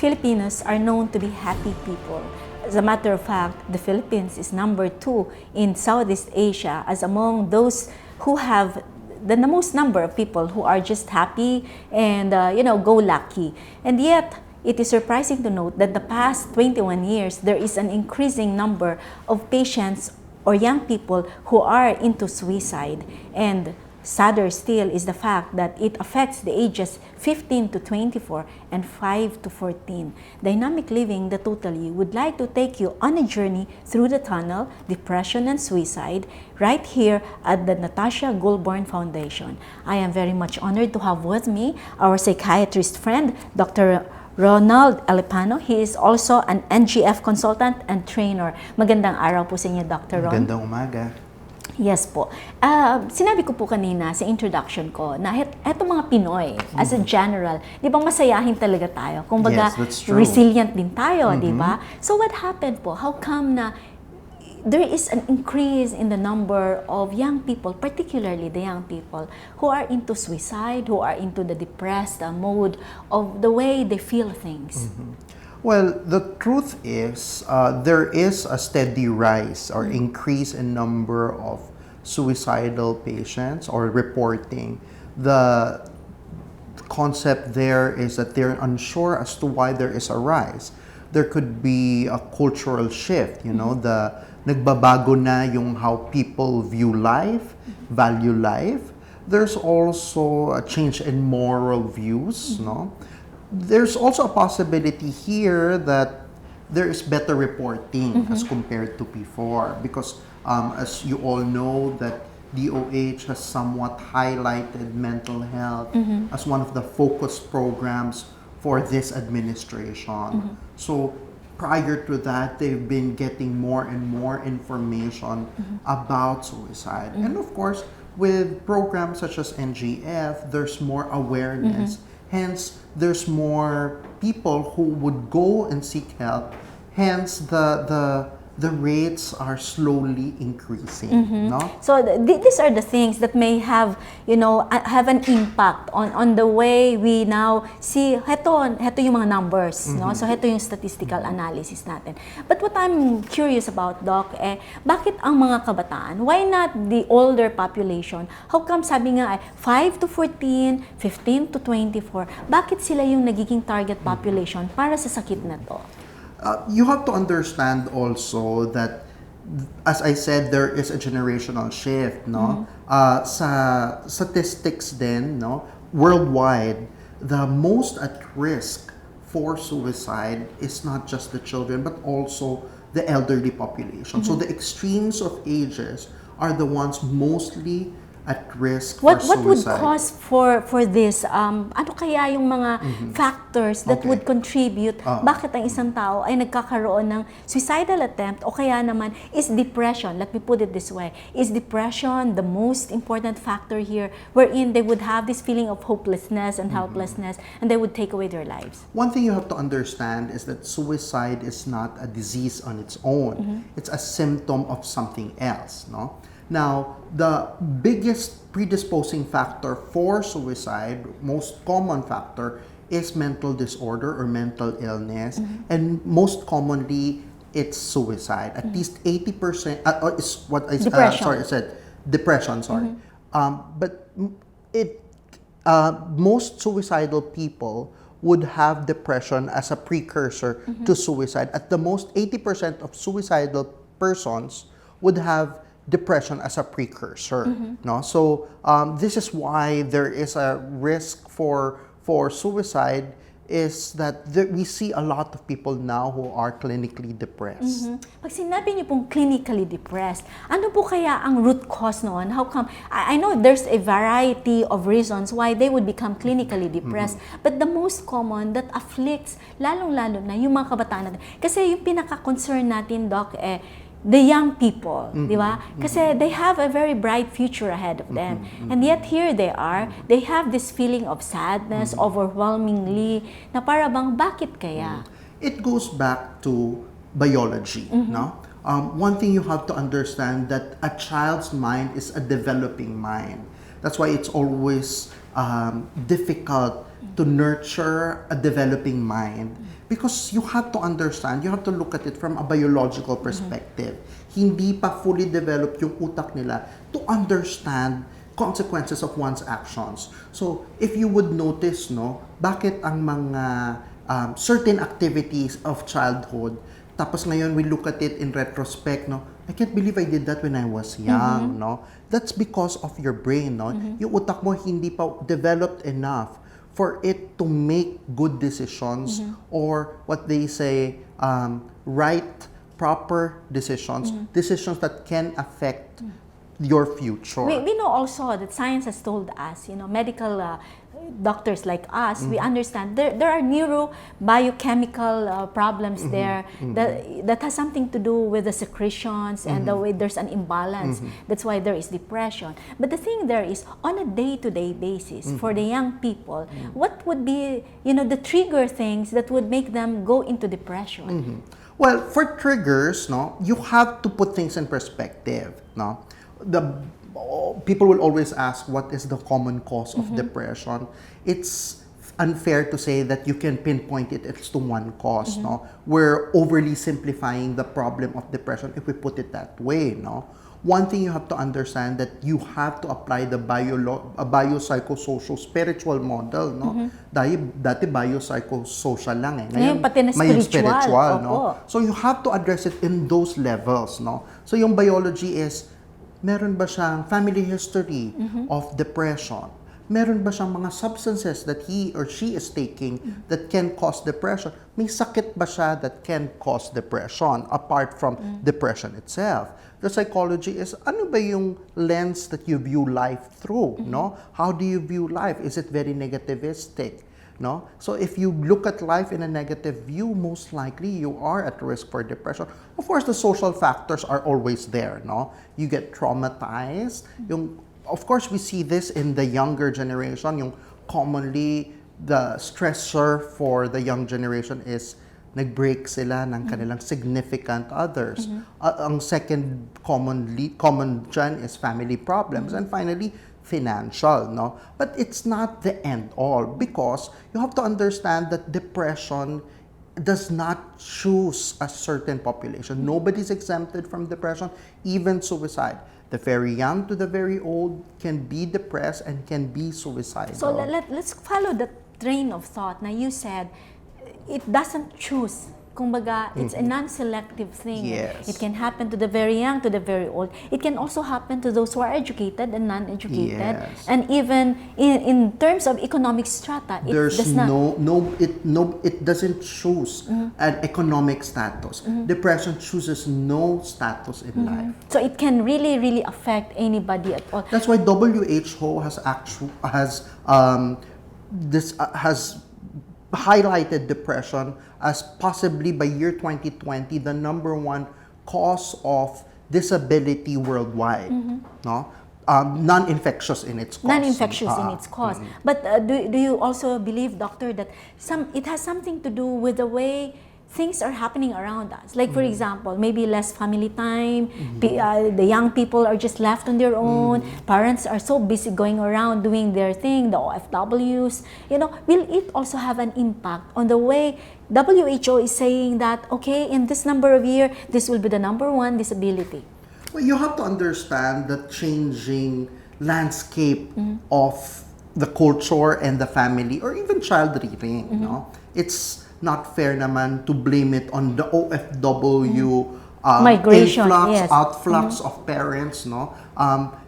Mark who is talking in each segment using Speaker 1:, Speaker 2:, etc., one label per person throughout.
Speaker 1: Filipinos are known to be happy people. As a matter of fact, the Philippines is #2 in Southeast Asia as among those who have the most number of people who are just happy and go lucky. And yet, it is surprising to note that the past 21 years, there is an increasing number of patients or young people who are into suicide. And sadder still is the fact that it affects the ages 15 to 24 and 5 to 14. Dynamic Living, the Totally, would like to take you on a journey through the tunnel, depression and suicide, right here at the Natasha Goldborn Foundation. I am very much honored to have with me our psychiatrist friend, Dr. Ronald Alipano. He is also an NGF consultant and trainer. Magandang araw po sa inyo, Dr. Ron.
Speaker 2: Magandang umaga.
Speaker 1: Yes po. Sinabi ko po kanina sa introduction ko na eto mga Pinoy, as a general, di ba masayahin talaga tayo? Kumbaga,
Speaker 2: Yes, that's true.
Speaker 1: resilient din tayo, di ba? So what happened po? How come na there is an increase in the number of young people, particularly the young people, who are into suicide, who are into the depressed mode of the way they feel things?
Speaker 2: Well, the truth is, there is a steady rise or increase in number of suicidal patients or reporting. The concept there is that they're unsure as to why there is a rise. There could be a cultural shift, nagbabago na yung how people view life, value life. There's also a change in moral views, no? There's also a possibility here that there is better reporting as compared to before, because as you all know that DOH has somewhat highlighted mental health as one of the focus programs for this administration. So prior to that, they've been getting more and more information about suicide. And of course, with programs such as NGF, there's more awareness. Hence, there's more people who would go and seek help. Hence, the rates are slowly increasing. No?
Speaker 1: So these are the things that may have, have an impact on the way we now see. Heto yung mga numbers, no? So heto yung statistical analysis natin. But what I'm curious about, Doc, bakit ang mga kabataan? Why not the older population? How come sabi nga 5 to 14, 15 to 24? Bakit sila yung nagiging target population para sa sakit na to?
Speaker 2: You have to understand also that, as I said, there is a generational shift, no? Sa statistics din, no? Worldwide, the most at risk for suicide is not just the children, but also the elderly population. So the extremes of ages are the ones mostly at risk for suicide.
Speaker 1: What would cause for this? Ano kaya yung mga factors that would contribute? Bakit ang isang tao ay nagkakaroon ng suicidal attempt o kaya naman is depression? Let me put it this way. Is depression the most important factor here wherein they would have this feeling of hopelessness and helplessness and they would take away their lives?
Speaker 2: One thing you have to understand is that suicide is not a disease on its own. It's a symptom of something else, no? Now, the biggest predisposing factor for suicide, most common factor, is mental disorder or mental illness. And most commonly, it's suicide. At least 80%, is what I said, depression, sorry. But most suicidal people would have depression as a precursor to suicide. At the most, 80% of suicidal persons would have depression as a precursor. No? So this is why there is a risk for suicide, is that we see a lot of people now who are clinically depressed.
Speaker 1: Pag sinabi niyo pong clinically depressed, ano po kaya ang root cause noon? How come? I know there's a variety of reasons why they would become clinically depressed, but the most common that afflicts, lalong-lalo na yung mga kabataan natin. Kasi yung pinaka-concern natin, Doc, the young people, di ba? Kasi they have a very bright future ahead of them. And yet here they are, they have this feeling of sadness, overwhelmingly, na para bang bakit kaya?
Speaker 2: It goes back to biology, no? One thing you have to understand that a child's mind is a developing mind. That's why it's always difficult to nurture a developing mind. Because you have to understand, you have to look at it from a biological perspective. Hindi pa fully developed yung utak nila to understand consequences of one's actions. So, if you would notice, no, bakit ang mga certain activities of childhood, tapos ngayon we look at it in retrospect, no, I can't believe I did that when I was young, no? That's because of your brain, no? Yung utak mo hindi pa developed enough for it to make good decisions or what they say, right, proper decisions, decisions that can affect your future.
Speaker 1: We know also that science has told us, medical doctors like us, we understand there are neurobiochemical problems there that has something to do with the secretions and the way there's an imbalance. That's why there is depression. But the thing there is, on a day-to-day basis, for the young people, what would be, the trigger things that would make them go into depression?
Speaker 2: Well, for triggers, no, you have to put things in perspective, no? People will always ask what is the common cause of depression. It's unfair to say that you can pinpoint it's to one cause, no? We're overly simplifying the problem of depression if we put it that way, no? One thing you have to understand that you have to apply the biopsychosocial spiritual model, no? Dati biopsychosocial lang eh.
Speaker 1: Ngayon pati na
Speaker 2: may
Speaker 1: spiritual,
Speaker 2: no? So you have to address it in those levels, no? So yung biology is, meron ba siyang family history of depression? Meron ba siyang mga substances that he or she is taking that can cause depression? May sakit ba siya that can cause depression apart from depression itself? The psychology is, ano ba yung lens that you view life through, no? How do you view life? Is it very negativistic? No? So if you look at life in a negative view, most likely you are at risk for depression. Of course, the social factors are always there. No? You get traumatized. Of course, we see this in the younger generation. Yung commonly, the stressor for the young generation is nag-break sila ng kanilang significant others. Ang second common dyan is family problems. And finally, financial, no? But it's not the end all, because you have to understand that depression does not choose a certain population. Nobody's exempted from depression, even suicide. The very young to the very old can be depressed and can be suicidal.
Speaker 1: So let's follow the train of thought. Now you said it doesn't choose. Kumbaga, it's a non-selective thing.
Speaker 2: Yes.
Speaker 1: It can happen to the very young, to the very old. It can also happen to those who are educated and non-educated.
Speaker 2: Yes.
Speaker 1: And even in terms of economic strata, it
Speaker 2: There's
Speaker 1: does not.
Speaker 2: it doesn't choose an economic status. Depression chooses no status in life.
Speaker 1: So it can really, really affect anybody at all.
Speaker 2: That's why WHO has highlighted depression as possibly by year 2020 the number one cause of disability worldwide. No, non-infectious in its cause.
Speaker 1: Non-infectious in its cause. But do you also believe, doctor, that it has something to do with the way things are happening around us? Like, for example, maybe less family time, the young people are just left on their own, parents are so busy going around doing their thing, the OFWs, will it also have an impact on the way WHO is saying that, okay, in this number of years, this will be the number one disability?
Speaker 2: Well, you have to understand the changing landscape of the culture and the family, or even child rearing. No? It's not fair naman to blame it on the OFW
Speaker 1: migration,
Speaker 2: influx,
Speaker 1: yes.
Speaker 2: outflux of parents, no?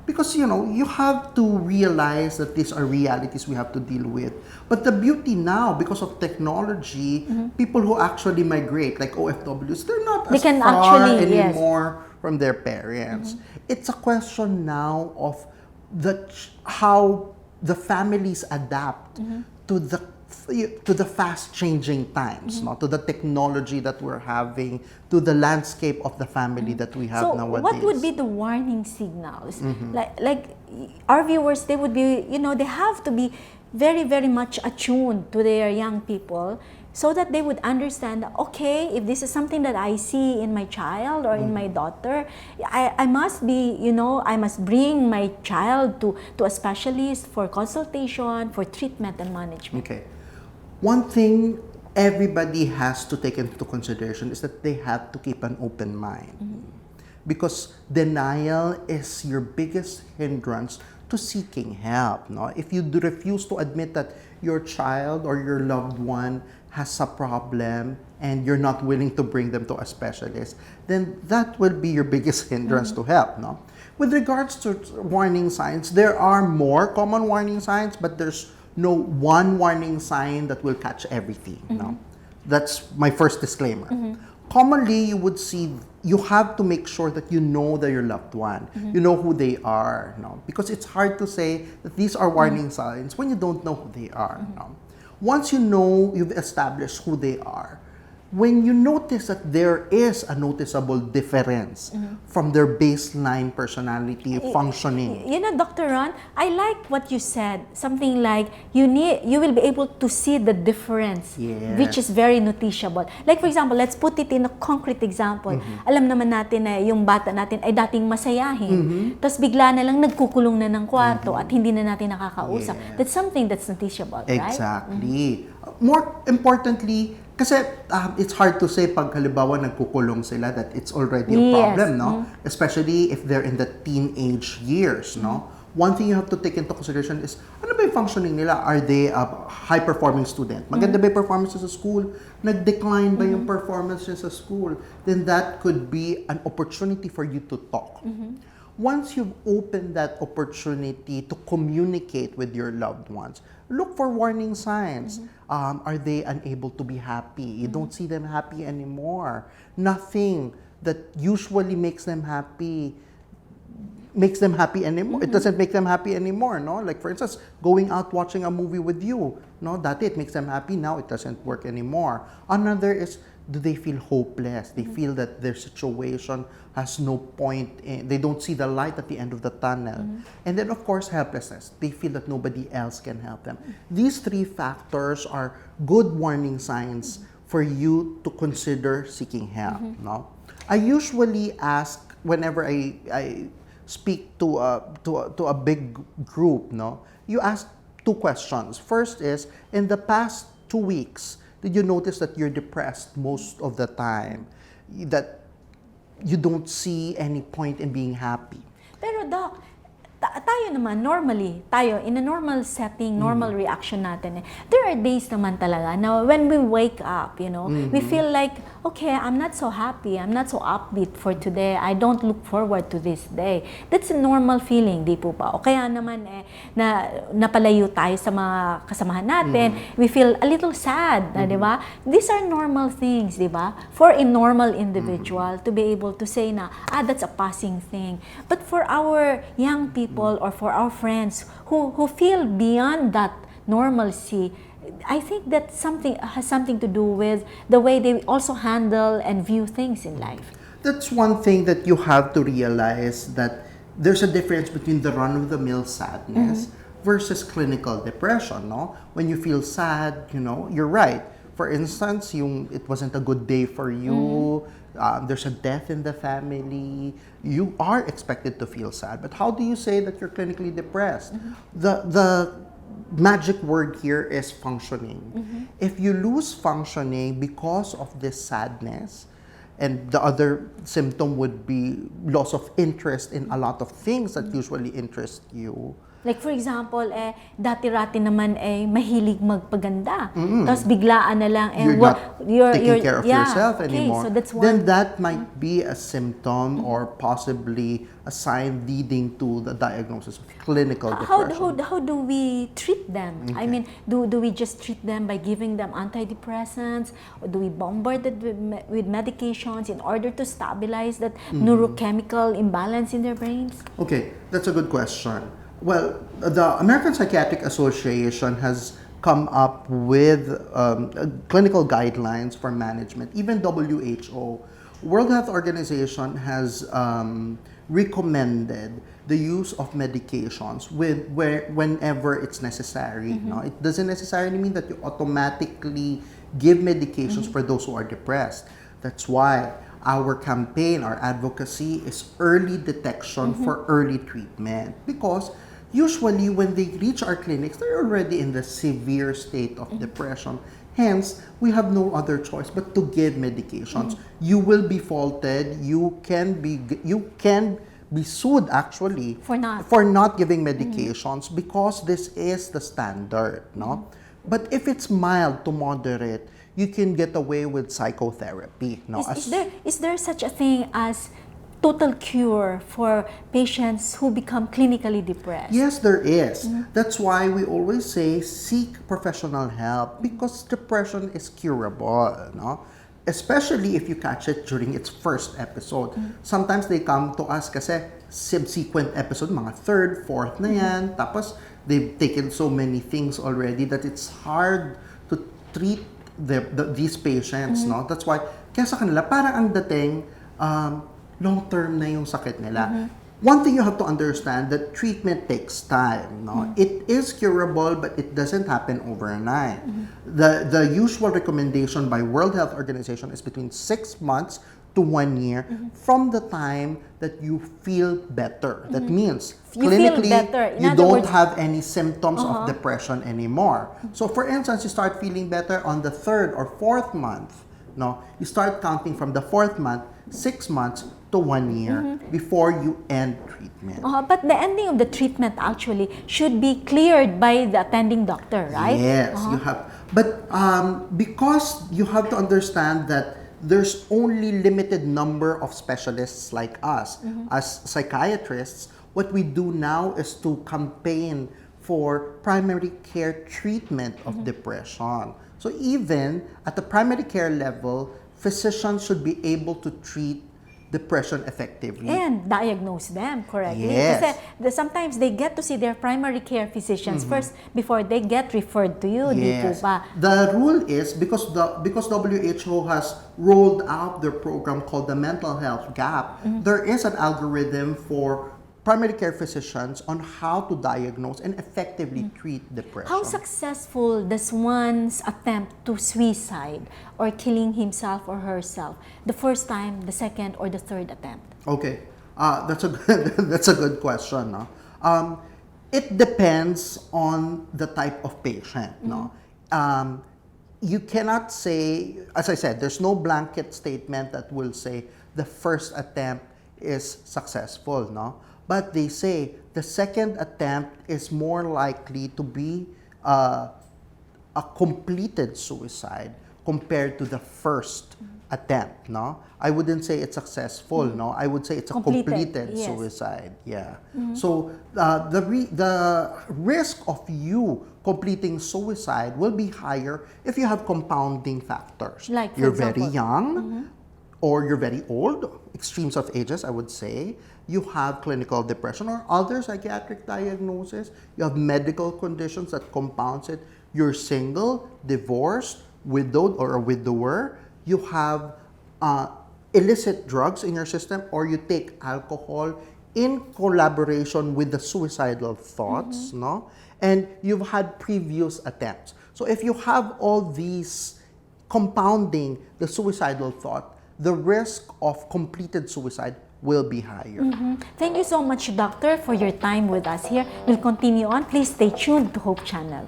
Speaker 2: Because you have to realize that these are realities we have to deal with. But the beauty now, because of technology, people who actually migrate, like OFWs, they're not as far anymore from their parents. It's a question now of how the families adapt to the fast-changing times, to the technology that we're having, to the landscape of the family that we have nowadays.
Speaker 1: So what would be the warning signals? Like our viewers, they would be, they have to be very, very much attuned to their young people, so that they would understand, okay, if this is something that I see in my child or in my daughter, I must be, I must bring my child to a specialist for consultation, for treatment and management.
Speaker 2: Okay. One thing everybody has to take into consideration is that they have to keep an open mind. Because denial is your biggest hindrance to seeking help. No? If you refuse to admit that your child or your loved one has a problem and you're not willing to bring them to a specialist, then that will be your biggest hindrance to help. No? With regards to warning signs, there are more common warning signs, but there's no one warning sign that will catch everything. No? That's my first disclaimer. Commonly, you would see, you have to make sure that you know that your loved one, you know who they are, no? Because it's hard to say that these are warning signs when you don't know who they are. No? Once you know, you've established who they are, when you notice that there is a noticeable difference from their baseline personality functioning.
Speaker 1: Dr. Ron, I like what you said. Something like you will be able to see the difference, which is very noticeable. Like for example, let's put it in a concrete example. Alam naman natin na yung bata natin ay dating masayahin. Tapos bigla na lang nagkukulong na ng kwarto at hindi na natin nakakausap. That's something that's noticeable, right?
Speaker 2: Exactly. More importantly, kasi it's hard to say pag halimbawa nagkukulong sila that it's already a problem, no? Especially if they're in the teenage years, no? One thing you have to take into consideration is, ano ba yung functioning nila? Are they a high-performing student? Maganda ba yung performance sa school? Nag-decline ba yung performance sa school? Then that could be an opportunity for you to talk. Once you've opened that opportunity to communicate with your loved ones, look for warning signs. Are they unable to be happy? You don't see them happy anymore. Nothing that usually makes them happy anymore. It doesn't make them happy anymore, no? Like for instance, going out watching a movie with you, no? That it makes them happy. Now it doesn't work anymore. Another is, do they feel hopeless? They feel that their situation has no point. They don't see the light at the end of the tunnel. And then, of course, helplessness. They feel that nobody else can help them. These three factors are good warning signs for you to consider seeking help. No? I usually ask, whenever I speak to a big group, no, you ask two questions. First is, in the past 2 weeks, did you notice that you're depressed most of the time? That you don't see any point in being happy?
Speaker 1: Pero Doc, tayo naman, normally, in a normal setting, normal reaction natin, there are days naman talaga na when we wake up, we feel like, okay, I'm not so happy, I'm not so upbeat for today, I don't look forward to this day. That's a normal feeling, di po ba? O kaya naman, na napalayo tayo sa mga kasamahan natin, we feel a little sad, di ba? These are normal things, di ba? For a normal individual to be able to say na, that's a passing thing. But for our young people, or for our friends who feel beyond that normalcy, I think that has something to do with the way they also handle and view things in life.
Speaker 2: That's one thing that you have to realize, that there's a difference between the run-of-the-mill sadness versus clinical depression. No, when you feel sad, you're right. For instance, it wasn't a good day for you. There's a death in the family. You are expected to feel sad. But how do you say that you're clinically depressed? The magic word here is functioning. If you lose functioning because of this sadness, and the other symptom would be loss of interest in a lot of things that usually interest you.
Speaker 1: Like for example, dati-rati naman mahilig magpaganda. Tapos biglaan na lang
Speaker 2: you're not taking care of yourself anymore.
Speaker 1: So that's one.
Speaker 2: Then that might be a symptom or possibly a sign leading to the diagnosis of clinical depression.
Speaker 1: How do we treat them? I mean, do we just treat them by giving them antidepressants, or do we bombard them with medications in order to stabilize that neurochemical imbalance in their brains?
Speaker 2: Okay, that's a good question. Well, the American Psychiatric Association has come up with clinical guidelines for management. Even WHO, World Health Organization, has recommended the use of medications whenever it's necessary. No? It doesn't necessarily mean that you automatically give medications for those who are depressed. That's why our campaign, our advocacy is early detection for early treatment. Because usually when they reach our clinics, they're already in the severe state of depression. Hence, we have no other choice but to give medications. You will be faulted. You can be sued actually
Speaker 1: For
Speaker 2: not giving medications because this is the standard, no? But if it's mild to moderate, you can get away with psychotherapy, no?
Speaker 1: Is there such a thing as total cure for patients who become clinically depressed?
Speaker 2: Yes, there is. That's why we always say seek professional help because depression is curable, no? Especially if you catch it during its first episode. Sometimes they come to us kasi subsequent episode, mga third, fourth na yan. Tapos they've taken so many things already that it's hard to treat these patients, no? That's why, kaya sa kanila, parang ang dating, long-term na yung sakit nila. One thing you have to understand that treatment takes time, no? It is curable, but it doesn't happen overnight. The usual recommendation by World Health Organization is between 6 months to 1 year from the time that you feel better. That means
Speaker 1: You feel
Speaker 2: clinically
Speaker 1: better. In
Speaker 2: you
Speaker 1: other
Speaker 2: don't
Speaker 1: words,
Speaker 2: have any symptoms of depression anymore. So for instance, you start feeling better on the 3rd or 4th month. No, you start counting from the 4th month, 6 months to 1 year before you end treatment.
Speaker 1: But the ending of the treatment actually should be cleared by the attending doctor, right?
Speaker 2: Yes, you have. But because you have to understand that there's only limited number of specialists like us as psychiatrists, what we do now is to campaign for primary care treatment of depression. So even at the primary care level, physicians should be able to treat depression effectively.
Speaker 1: And diagnose them correctly.
Speaker 2: Yes.
Speaker 1: Kasi sometimes they get to see their primary care physicians first before they get referred to you. Di po
Speaker 2: Yes.
Speaker 1: ba?
Speaker 2: The rule is because WHO has rolled out their program called the Mental Health Gap, there is an algorithm for primary care physicians on how to diagnose and effectively treat depression.
Speaker 1: How successful does one's attempt to suicide or killing himself or herself the first time, the second, or the third attempt?
Speaker 2: Okay, that's a good question. No? It depends on the type of patient. No, you cannot say, as I said, there's no blanket statement that will say the first attempt is successful. No, but they say the second attempt is more likely to be a completed suicide compared to the first attempt, no? I wouldn't say it's successful, no? I would say it's a completed
Speaker 1: yes.
Speaker 2: suicide, yeah. So the risk of you completing suicide will be higher if you have compounding factors.
Speaker 1: Like, for
Speaker 2: you're
Speaker 1: example,
Speaker 2: very young or you're very old, extremes of ages, I would say. You have clinical depression or other psychiatric diagnosis. You have medical conditions that compounds it. You're single, divorced, widowed, or a widower. You have illicit drugs in your system, or you take alcohol in collaboration with the suicidal thoughts, no? And you've had previous attempts. So if you have all these compounding the suicidal thought, the risk of completed suicide will be higher.
Speaker 1: Thank you so much, Doctor, for your time with us here. We'll continue on. Please stay tuned to Hope Channel.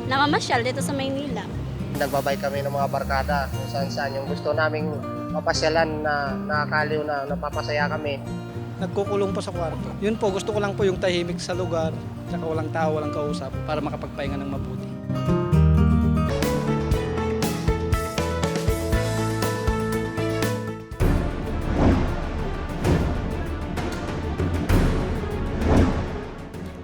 Speaker 3: Namamasyal dito sa Maynila.
Speaker 4: Nagbabay kami ng mga barkada kung saan yung gusto naming mapasyalan na nakakaliw na napapasaya kami.
Speaker 5: Nagkukulong po sa kwarto. Yun po, gusto ko lang po yung tahimik sa lugar, tsaka walang tao, walang kausap, para makapagpahinga ng mabuti.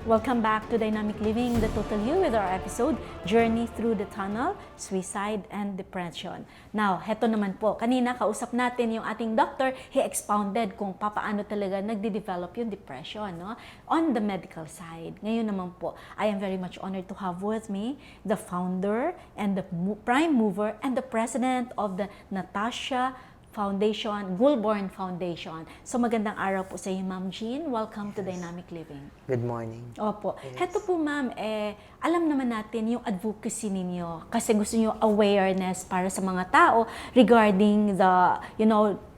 Speaker 1: Welcome back to Dynamic Living, the Total You, with our episode, Journey Through the Tunnel, Suicide and Depression. Now, heto naman po, kanina kausap natin yung ating doctor, he expounded kung paano talaga nagde-develop yung depression, no? On the medical side. Ngayon naman po, I am very much honored to have with me the founder and the prime mover and the president of the Natasha Foundation, Goulbourn Foundation. So magandang araw po sa iyo, Ma'am Jean. Welcome to Dynamic Living.
Speaker 6: Good morning.
Speaker 1: Opo. Heto po, ma'am, alam naman natin yung advocacy ninyo kasi gusto nyo awareness para sa mga tao regarding the,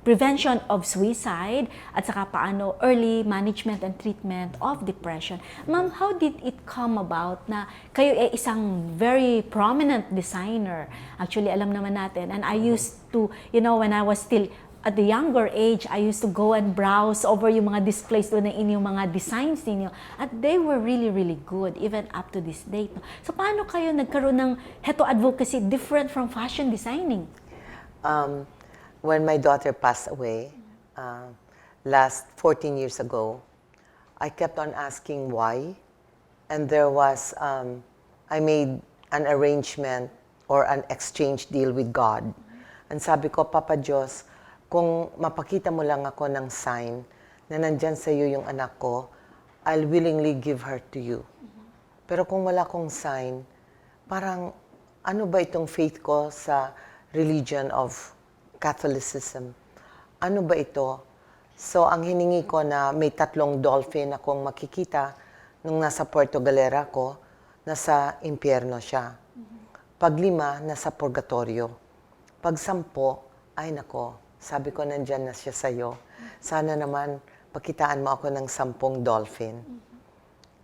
Speaker 1: prevention of suicide at saka paano early management and treatment of depression. Ma'am, how did it come about na kayo ay isang very prominent designer? Actually, alam naman natin, and I used to, when I was still at the younger age, I used to go and browse over yung mga displays doon na inyong mga designs ninyo. At they were really, really good, even up to this date. So, paano kayo nagkaroon ng heto advocacy different from fashion designing?
Speaker 6: When my daughter passed away, last 14 years ago, I kept on asking why. And there was, I made an arrangement or an exchange deal with God. And sabi ko, Papa Diyos, kung mapakita mo lang ako ng sign na nandyan sa iyo yung anak ko, I'll willingly give her to you. Pero kung wala kong sign, parang ano ba itong faith ko sa religion of Catholicism? Ano ba ito? So, ang hiningi ko na may 3 dolphin akong makikita nung nasa Puerto Galera ko, nasa impyerno siya. Pag 5, nasa purgatorio. Pag 10, ay nako, sabi ko nandyan na siya sa'yo. Sana naman pakitaan mo ako ng 10 dolphin.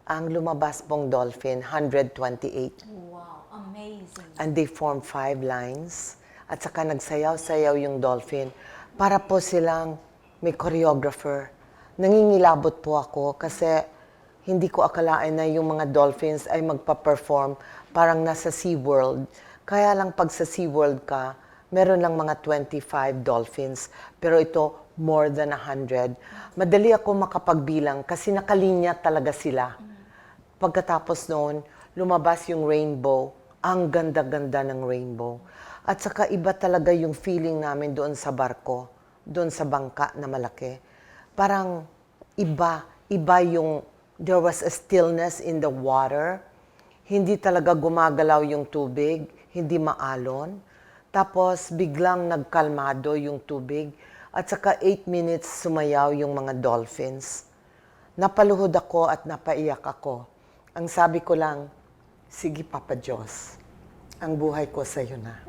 Speaker 6: Ang lumabas pong dolphin, 128.
Speaker 1: Wow, amazing.
Speaker 6: And they formed 5 lines. At saka nagsayaw-sayaw yung dolphin. Para po silang may choreographer. Nangingilabot po ako kasi hindi ko akalain na yung mga dolphins ay magpa-perform parang nasa SeaWorld. Kaya lang pag sa SeaWorld ka, meron lang mga 25 dolphins. Pero ito, more than 100. Madali ako makapagbilang kasi nakalinya talaga sila. Pagkatapos noon, lumabas yung rainbow. Ang ganda-ganda ng rainbow. At saka iba talaga yung feeling namin doon sa barko, doon sa bangka na malaki. Parang iba yung, there was a stillness in the water. Hindi talaga gumagalaw yung tubig, hindi maalon. Tapos biglang nagkalmado yung tubig. At saka 8 minutes sumayaw yung mga dolphins. Napaluhod ako at napaiyak ako. Ang sabi ko lang, sige Papa Diyos. Ang buhay ko sa iyo na.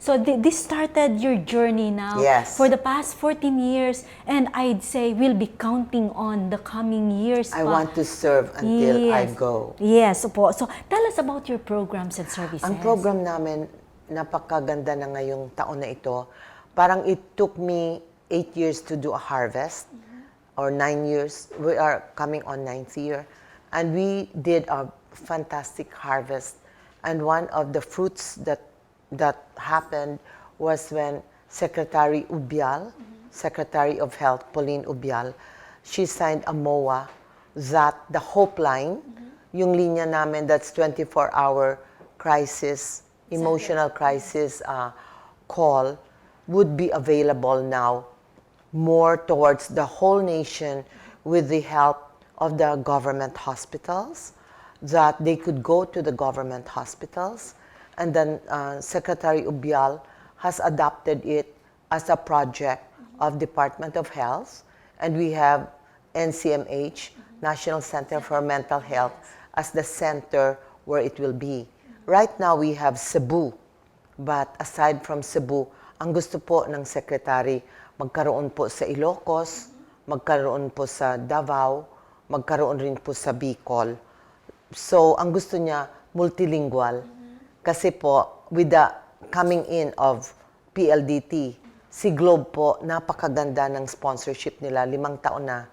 Speaker 1: So this started your journey now for the past 14 years, and I'd say we'll be counting on the coming years.
Speaker 6: I want to serve until I go.
Speaker 1: Yes, po. So tell us about your programs and services.
Speaker 6: Ang program namin, napakaganda na ngayong taon na ito. Parang it took me 8 years to do a harvest, or 9 years. We are coming on 9th year. And we did a fantastic harvest. And one of the fruits that happened was when Secretary Ubial, Secretary of Health, Pauline Ubial, she signed a MOA that the Hope Line, yung linya namin that's 24-hour crisis, emotional crisis call, would be available now more towards the whole nation with the help of the government hospitals, that they could go to the government hospitals. And then Secretary Ubial has adopted it as a project of Department of Health. And we have NCMH, National Center for Mental Health, as the center where it will be. Right now we have Cebu. But aside from Cebu, ang gusto po ng Secretary, magkaroon po sa Ilocos, magkaroon po sa Davao, magkaroon rin po sa Bicol. So, ang gusto niya, multilingual. Kasi po, with the coming in of PLDT, si Globe po, napakaganda ng sponsorship nila, 5 taon na.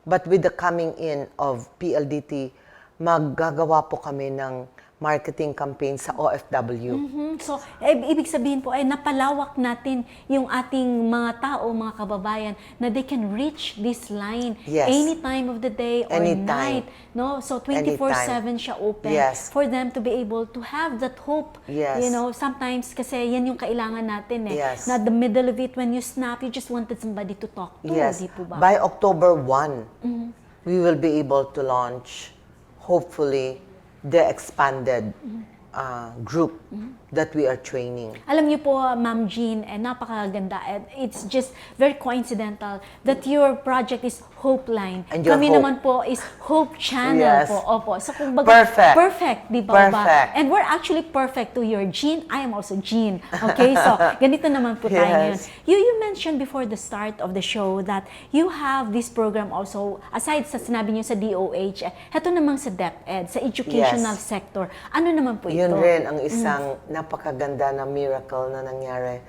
Speaker 6: But with the coming in of PLDT, maggagawa po kami ng marketing campaign sa OFW.
Speaker 1: So, ibig sabihin po ay napalawak natin yung ating mga tao, mga kababayan, na they can reach this line any time of the day or night. No? So, 24/7 siya open for them to be able to have that hope. You know, sometimes kasi yan yung kailangan natin Na the middle of it, when you snap, you just wanted somebody to talk to. Di po ba?
Speaker 6: By October 1, we will be able to launch, hopefully, the expanded group that we are training.
Speaker 1: Alam niyo po, Ma'am Jean, napakaganda. It's just very coincidental that your project is Hope Line.
Speaker 6: And your
Speaker 1: Kami
Speaker 6: hope.
Speaker 1: naman po is Hope Channel
Speaker 6: Yes.
Speaker 1: po. Opo. So kumbaga,
Speaker 6: Perfect.
Speaker 1: perfect, di ba?
Speaker 6: Perfect.
Speaker 1: And we're actually perfect to your Jean. I am also Jean. Okay? So, ganito naman po tayo ngayon.
Speaker 6: Yes.
Speaker 1: You mentioned before the start of the show that you have this program also, aside sa sinabi niyo sa DOH, heto namang sa DepEd, sa educational
Speaker 6: Yes.
Speaker 1: sector. Ano naman po ito?
Speaker 6: Yun rin ang isang napakaganda na miracle na nangyari.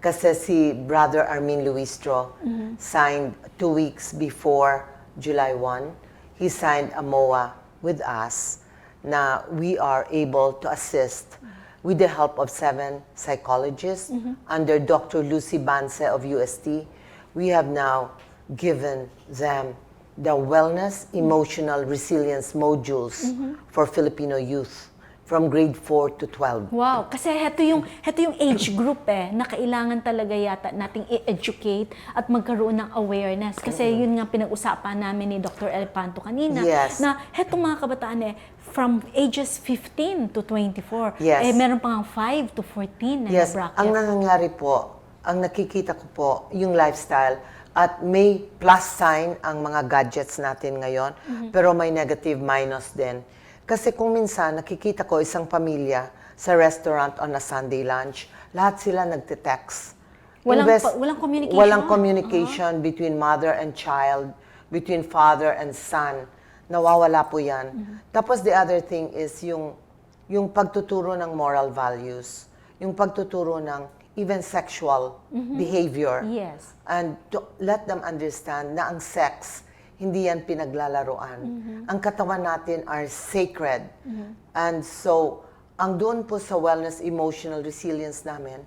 Speaker 6: Kasi si Brother Armin Luistro signed 2 weeks before July 1. He signed a MOA with us na we are able to assist with the help of 7 psychologists under Dr. Lucy Banse of UST. We have now given them the wellness, emotional resilience modules for Filipino youth from grade 4 to 12.
Speaker 1: Wow, kasi heto yung age group na kailangan talaga yata nating i-educate at magkaroon ng awareness. Kasi yun nga pinag-usapan namin ni Dr. Elepanto kanina,
Speaker 6: Yes.
Speaker 1: na heto mga kabataan from ages 15 to 24.
Speaker 6: Yes.
Speaker 1: Meron pang 5 to 14 na
Speaker 6: Yes,
Speaker 1: bracket.
Speaker 6: ang nangyayari po, ang nakikita ko po, yung lifestyle, at may plus sign ang mga gadgets natin ngayon, pero may negative minus din. Kasi kung minsan, nakikita ko isang pamilya sa restaurant on a Sunday lunch, lahat sila nagte-text.
Speaker 1: Walang communication?
Speaker 6: Walang communication between mother and child, between father and son. Nawawala po yan. Tapos the other thing is yung pagtuturo ng moral values, yung pagtuturo ng even sexual behavior.
Speaker 1: Yes.
Speaker 6: And to let them understand na ang sex, hindi yan pinaglalaroan. Ang katawan natin are sacred. And so, ang doon po sa wellness, emotional resilience namin,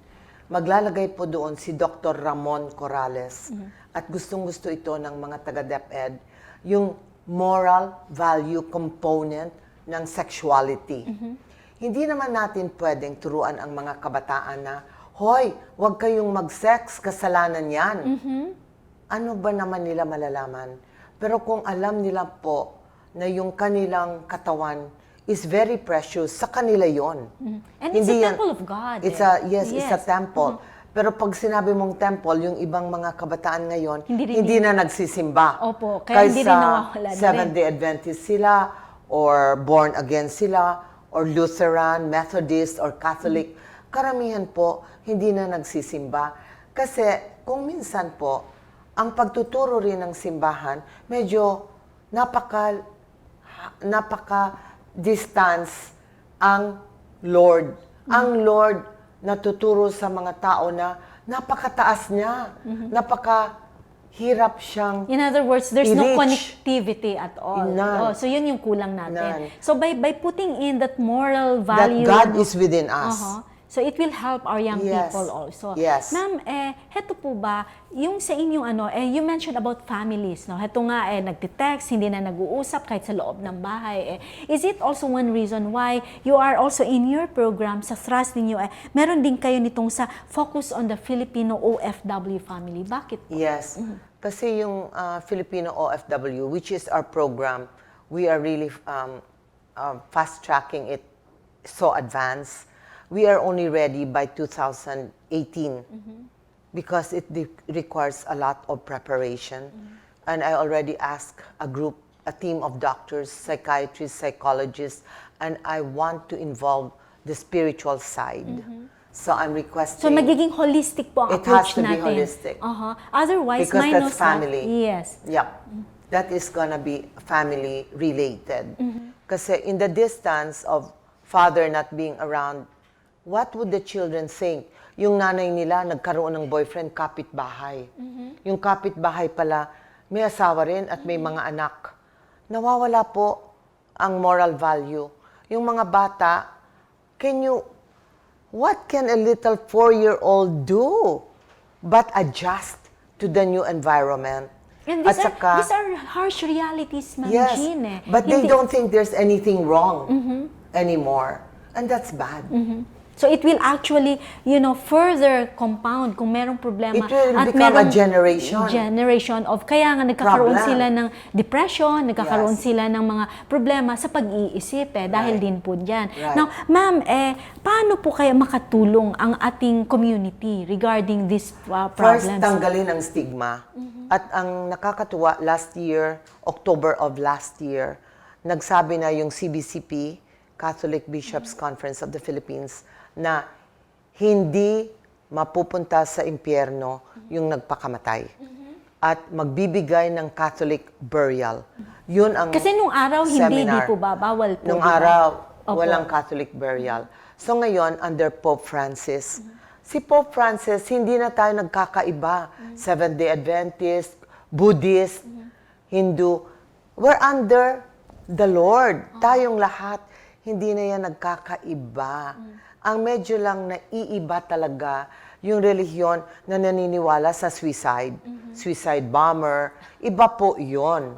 Speaker 6: maglalagay po doon si Dr. Ramon Corrales. At gustong-gusto ito ng mga taga-DepEd, yung moral value component ng sexuality. Hindi naman natin pwedeng turuan ang mga kabataan na, hoy, huwag kayong mag-sex, kasalanan yan. Ano ba naman nila malalaman? Pero kung alam nila po na yung kanilang katawan is very precious, sa kanila yon.
Speaker 1: And it's a temple of God.
Speaker 6: It's a temple. Pero pag sinabi mong temple, yung ibang mga kabataan ngayon, hindi na nagsisimba.
Speaker 1: Opo, kaya hindi rin nawawala na rin.
Speaker 6: Seventh-day Adventist sila, or born again sila, or Lutheran, Methodist, or Catholic. Karamihan po, hindi na nagsisimba. Kasi kung minsan po, ang pagtuturo rin ng simbahan, medyo napaka-distance ang Lord. Ang Lord natuturo sa mga tao na napakataas niya. Napakahirap siyang
Speaker 1: In other words, there's no
Speaker 6: i-reach.
Speaker 1: connectivity at all.
Speaker 6: None.
Speaker 1: So yun yung kulang natin.
Speaker 6: None.
Speaker 1: So by putting in that moral
Speaker 6: that
Speaker 1: value,
Speaker 6: God is within us.
Speaker 1: So it will help our young
Speaker 6: Yes.
Speaker 1: people also.
Speaker 6: Yes.
Speaker 1: Ma'am, heto po ba, yung sa inyong you mentioned about families, no? Heto nga, nagte-text, hindi na nag-uusap kahit sa loob ng bahay. Is it also one reason why you are also in your program, sa thrust ninyo, meron din kayo nitong sa focus on the Filipino OFW family? Bakit po?
Speaker 6: Yes. Kasi yung Filipino OFW, which is our program, we are really fast-tracking it so advanced. We are only ready by 2018 because it requires a lot of preparation. And I already asked a team of doctors, psychiatrists, psychologists, and I want to involve the spiritual side. So I'm requesting...
Speaker 1: So magiging holistic po ang
Speaker 6: It has
Speaker 1: approach
Speaker 6: to be
Speaker 1: natin.
Speaker 6: holistic.
Speaker 1: Otherwise,
Speaker 6: Because
Speaker 1: minus
Speaker 6: that's family.
Speaker 1: Yes.
Speaker 6: Yep. That is gonna be family related. Kasi in the distance of father not being around, what would the children think? Yung nanay nila nagkaroon ng boyfriend, kapitbahay. Yung kapitbahay pala, may asawa rin at may mga anak. Nawawala po ang moral value. Yung mga bata, what can a little 4-year-old do but adjust to the new environment?
Speaker 1: And
Speaker 6: At
Speaker 1: these
Speaker 6: saka,
Speaker 1: are harsh realities, Ma'am
Speaker 6: yes,
Speaker 1: Jean.
Speaker 6: but they don't think there's anything wrong anymore. And that's bad.
Speaker 1: So it will actually, further compound kung merong problema.
Speaker 6: It will
Speaker 1: at
Speaker 6: become a
Speaker 1: merong
Speaker 6: generation
Speaker 1: of, kaya nga nagkakaroon
Speaker 6: problem.
Speaker 1: sila ng depression, nagkakaroon
Speaker 6: Yes.
Speaker 1: sila ng mga problema sa pag-iisip dahil
Speaker 6: Right.
Speaker 1: din po dyan.
Speaker 6: Right.
Speaker 1: Now, ma'am, paano po kaya makatulong ang ating community regarding these
Speaker 6: First,
Speaker 1: problems?
Speaker 6: tanggalin ang stigma. At ang nakakatuwa, October of last year, nagsabi na yung CBCP, Catholic Bishops Conference of the Philippines, na hindi mapupunta sa impyerno yung nagpakamatay. At magbibigay ng Catholic burial. Yun ang
Speaker 1: Kasi nung araw, hindi
Speaker 6: seminar.
Speaker 1: po ba? Bawal po.
Speaker 6: Nung
Speaker 1: di ba?
Speaker 6: araw,
Speaker 1: Opo.
Speaker 6: walang Catholic burial. So ngayon, under Pope Francis, si Pope Francis, hindi na tayo nagkakaiba. Seventh-day Adventist, Buddhist, Hindu. We're under the Lord. Tayong lahat, hindi na yan nagkakaiba. Ang medyo lang naiiba talaga yung relihiyon na naniniwala sa suicide. Suicide bomber. Iba po yun.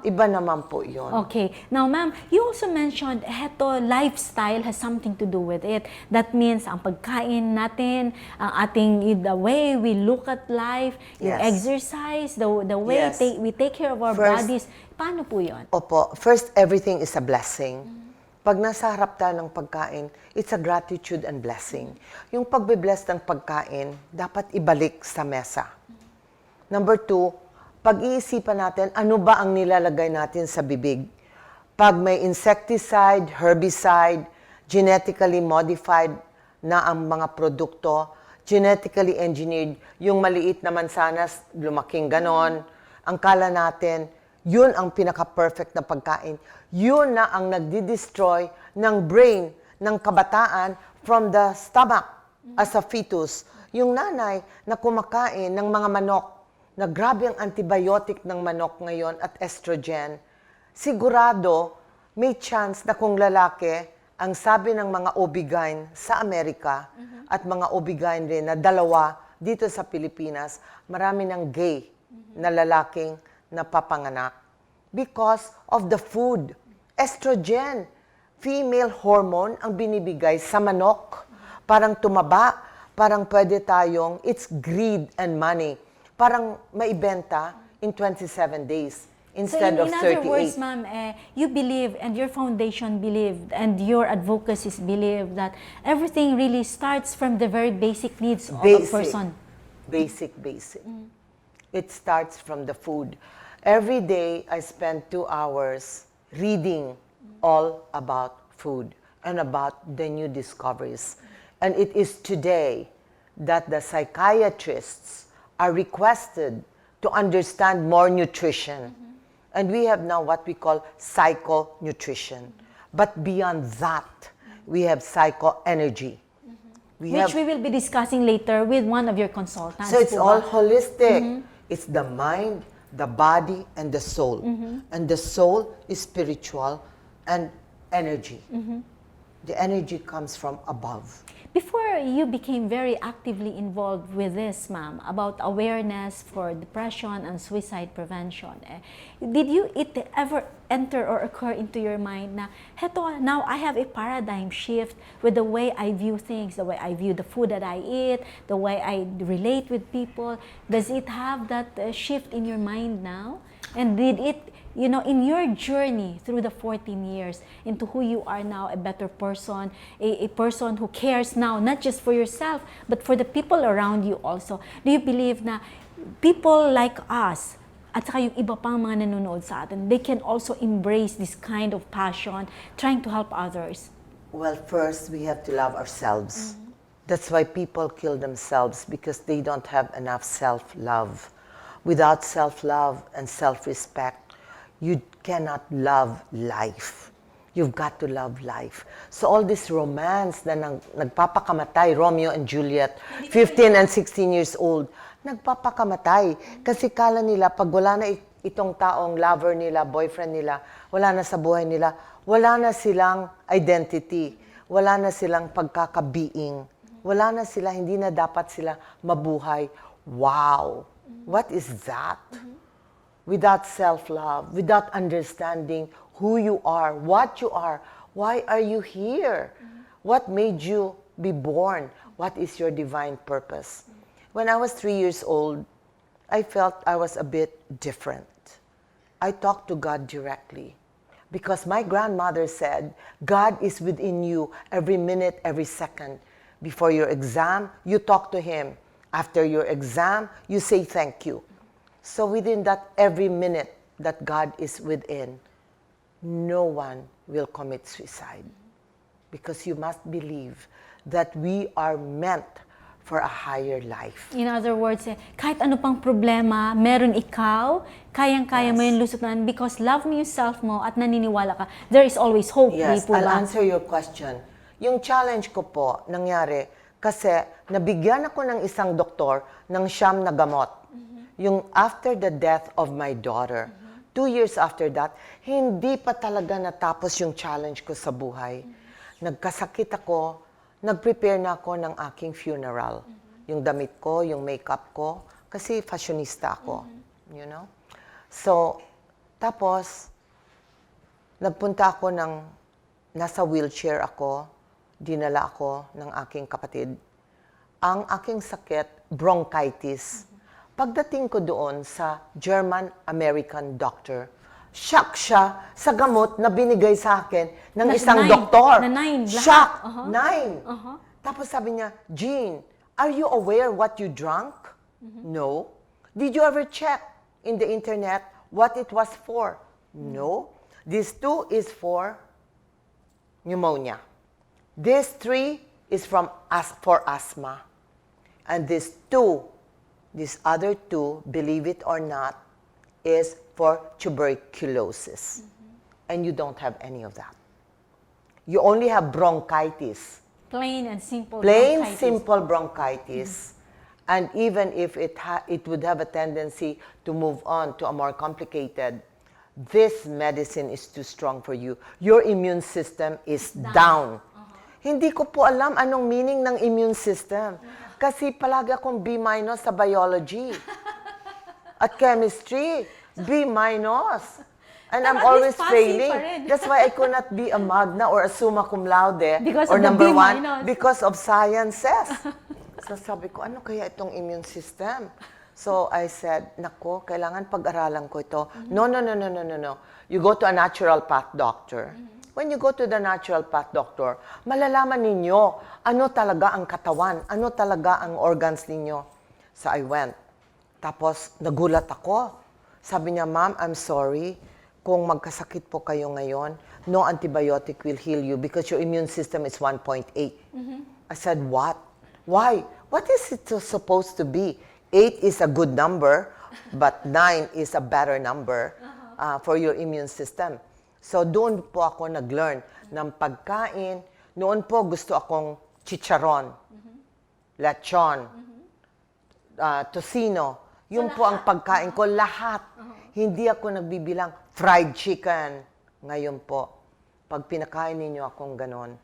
Speaker 6: Iba naman po yun.
Speaker 1: Okay. Now, ma'am, you also mentioned, lifestyle has something to do with it. That means, ang pagkain natin, ang the way we look at life, yung
Speaker 6: Yes.
Speaker 1: exercise, the way
Speaker 6: Yes.
Speaker 1: we take care of our
Speaker 6: First-
Speaker 1: bodies. Paano po yun?
Speaker 6: Opo. First, everything is a blessing. Pag nasa harap tayo ng pagkain, it's a gratitude and blessing. Yung pagbe-bless ng pagkain, dapat ibalik sa mesa. Number 2, pag-iisipan natin, ano ba ang nilalagay natin sa bibig? Pag may insecticide, herbicide, genetically modified na ang mga produkto, genetically engineered, yung maliit na mansanas, lumaking ganon, ang kala natin, yun ang pinaka-perfect na pagkain. Yun na ang nagdi-destroy ng brain ng kabataan from the stomach as a fetus. Yung nanay na kumakain ng mga manok, na grabe ang antibiotic ng manok ngayon at estrogen, sigurado may chance na kung lalaki, ang sabi ng mga OB-GYN sa Amerika at mga OB-GYN rin na 2 dito sa Pilipinas, marami ng gay na lalaking napapanganak because of the food. Estrogen, female hormone ang binibigay sa manok. Parang tumaba, parang pwede tayong, it's greed and money. Parang maibenta in 27 days instead
Speaker 1: so
Speaker 6: of
Speaker 1: in
Speaker 6: 38.
Speaker 1: other words, ma'am, you believe and your foundation believed and your advocacies believe that everything really starts from the very basic needs of a person.
Speaker 6: Basic. It starts from the food. Every day, I spend 2 hours reading all about food and about the new discoveries. And it is today that the psychiatrists are requested to understand more nutrition. And we have now what we call psychonutrition. But beyond that, we have psychoenergy.
Speaker 1: Which we will be discussing later with one of your consultants.
Speaker 6: So it's
Speaker 1: po
Speaker 6: all
Speaker 1: ba?
Speaker 6: holistic. It's the mind, the body, and the soul. And the soul is spiritual and energy. The energy comes from above.
Speaker 1: Before you became very actively involved with this, ma'am, about awareness for depression and suicide prevention, did it ever enter or occur into your mind na, heto, now I have a paradigm shift with the way I view things, the way I view the food that I eat, the way I relate with people. Does it have that shift in your mind now? And did it, in your journey through the 14 years into who you are now, a better person, a person who cares now, not just for yourself, but for the people around you also, do you believe na people like us, at saka yung iba pang mga nanonood sa atin, they can also embrace this kind of passion, trying to help others?
Speaker 6: Well, first, we have to love ourselves. That's why people kill themselves, because they don't have enough self-love. Without self-love and self-respect, you cannot love life. You've got to love life. So all this romance na nagpapakamatay, Romeo and Juliet, 15 and 16 years old, nagpapakamatay. Kasi kala nila, pag wala na itong taong lover nila, boyfriend nila, wala na sa buhay nila, wala na silang identity, wala na silang pagkakabeing, wala na sila, hindi na dapat sila mabuhay. Wow! What is that? Without self-love, without understanding who you are, what you are, why are you here? What made you be born. What is your divine purpose? When I was 3 years old, I felt I was a bit different. I talked to God directly because my grandmother said, God is within you every minute, every second. Before your exam, you talk to Him. After your exam, you say thank you. So within that every minute that God is within, no one will commit suicide. Because you must believe that we are meant for a higher life.
Speaker 1: In other words, kahit ano pang problema, meron ikaw, kayang-kaya mo
Speaker 6: Yes.
Speaker 1: yung lusutan because love mo yourself mo at naniniwala ka. There is always hope,
Speaker 6: Yes,
Speaker 1: di po
Speaker 6: I'll
Speaker 1: ba?
Speaker 6: answer your question. Yung challenge ko po, nangyari, kasi nabigyan ako ng isang doktor ng siyam na gamot. Yung after the death of my daughter, 2 years after that, hindi pa talaga natapos yung challenge ko sa buhay. Nagkasakit ako, nag-prepare na ako ng aking funeral. Yung damit ko, yung makeup ko, kasi fashionista ako, you know? So, tapos, nagpunta ako nasa wheelchair ako, dinala ako ng aking kapatid. Ang aking sakit, bronchitis. Pagdating ko doon sa German-American doctor, shock siya sa gamot na binigay sa akin ng isang
Speaker 1: 9.
Speaker 6: doktor.
Speaker 1: Na 9 lahat.
Speaker 6: Shock!
Speaker 1: Uh-huh.
Speaker 6: 9. Tapos sabi niya, Jean, are you aware what you drank? No. Did you ever check in the internet what it was for? No. This 2 is for pneumonia. This 3 is for asthma. And this other 2, believe it or not, is for tuberculosis. And you don't have any of that. You only have bronchitis.
Speaker 1: Plain and simple
Speaker 6: Plain,
Speaker 1: bronchitis.
Speaker 6: simple bronchitis. And even if it would have a tendency to move on to a more complicated, this medicine is too strong for you. Your immune system is down. Hindi ko po alam anong meaning ng immune system. Kasi palagi akong B- sa biology. At chemistry, B-. And I'm
Speaker 1: At
Speaker 6: always
Speaker 1: least passing
Speaker 6: failing.
Speaker 1: pa rin.
Speaker 6: That's why I could not be a magna or a summa cum laude
Speaker 1: Because
Speaker 6: or
Speaker 1: of the
Speaker 6: number
Speaker 1: B-.
Speaker 6: 1 because of sciences. So sabi ko, ano kaya itong immune system? So I said, nako, kailangan pag-aralan ko ito. No. You go to a natural path doctor. When you go to the natural path doctor, malalaman ninyo ano talaga ang katawan, ano talaga ang organs ninyo. So I went. Tapos nagulat ako. Sabi niya, Ma'am, I'm sorry. Kung magkasakit po kayo ngayon, no antibiotic will heal you because your immune system is 1.8. I said, what? Why? What is it supposed to be? 8 is a good number, but 9 is a better number for your immune system. So doon po ako nag-learn ng pagkain. Noon po gusto akong chicharon, lechon, tocino. Yun po ang pagkain ko, lahat. Hindi ako nagbibilang fried chicken. Ngayon po, pag pinakain ninyo akong ganon,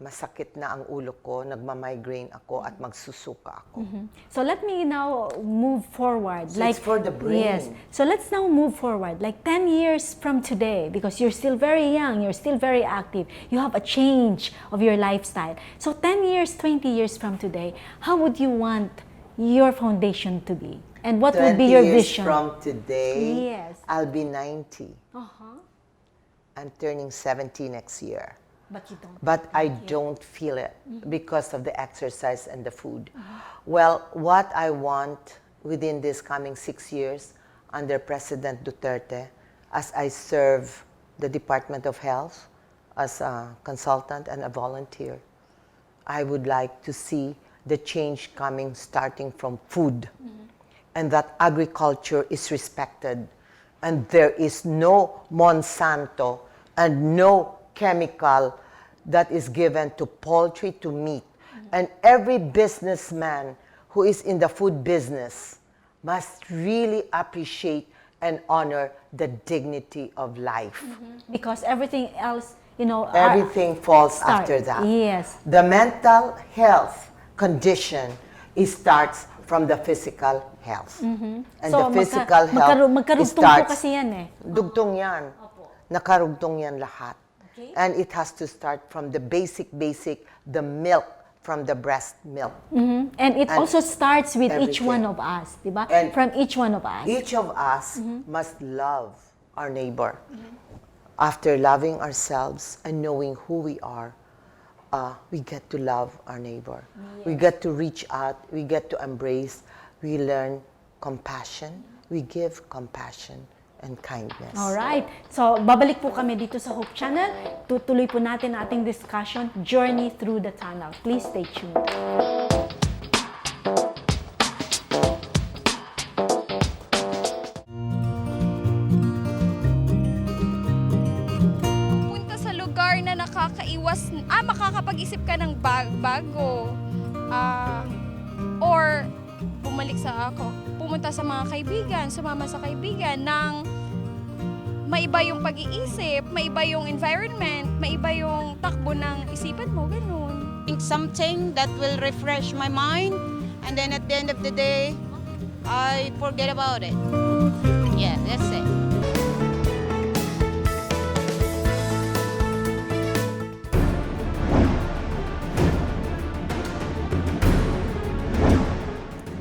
Speaker 6: masakit na ang ulo ko, nagma-migraine ako at magsusuka ako.
Speaker 1: So let me now move forward.
Speaker 6: So it's for the brain.
Speaker 1: Yes. So let's now move forward. Like 10 years from today, because you're still very young, you're still very active, you have a change of your lifestyle. So 10 years, 20 years from today, how would you want your foundation to be? And what would be your
Speaker 6: 20 years
Speaker 1: vision?
Speaker 6: from today,
Speaker 1: Yes.
Speaker 6: I'll be 90.
Speaker 1: Uh-huh.
Speaker 6: I'm turning 70 next year.
Speaker 1: But you don't.
Speaker 6: But I don't feel it because of the exercise and the food. Well, what I want within this coming 6 years under President Duterte, as I serve the Department of Health as a consultant and a volunteer, I would like to see the change coming starting from food, and that agriculture is respected, and there is no Monsanto and no chemical that is given to poultry, to meat. And every businessman who is in the food business must really appreciate and honor the dignity of life.
Speaker 1: Because everything else, you know,
Speaker 6: Everything falls
Speaker 1: start.
Speaker 6: after that.
Speaker 1: Yes.
Speaker 6: The mental health condition, it starts from the physical health. And
Speaker 1: So,
Speaker 6: the physical health, it
Speaker 1: magkarugtong po
Speaker 6: starts,
Speaker 1: kasi yan eh.
Speaker 6: dugtong yan. Nakarugtong yan lahat.
Speaker 1: Okay.
Speaker 6: And it has to start from the basic, the milk from the breast milk.
Speaker 1: And it
Speaker 6: And
Speaker 1: also starts with each
Speaker 6: everything.
Speaker 1: one of us, di ba?
Speaker 6: And
Speaker 1: From each one of us.
Speaker 6: Each of us must love our neighbor. After loving ourselves and knowing who we are, we get to love our neighbor. We get to reach out. We get to embrace. We learn compassion. We give compassion and kindness.
Speaker 1: Alright. So, babalik po kami dito sa Hope Channel. Tutuloy po natin ang ating discussion, Journey Through the Tunnel. Please stay tuned.
Speaker 7: Punta sa lugar na makakapag-isip ka ng bago. Or pumunta sa mga kaibigan, sumama sa kaibigan ng maiba yung pag-iisip, maiba yung environment, maiba yung takbo ng isipan mo, ganun.
Speaker 8: Think something that will refresh my mind, and then at the end of the day, I forget about it. Yeah, that's it.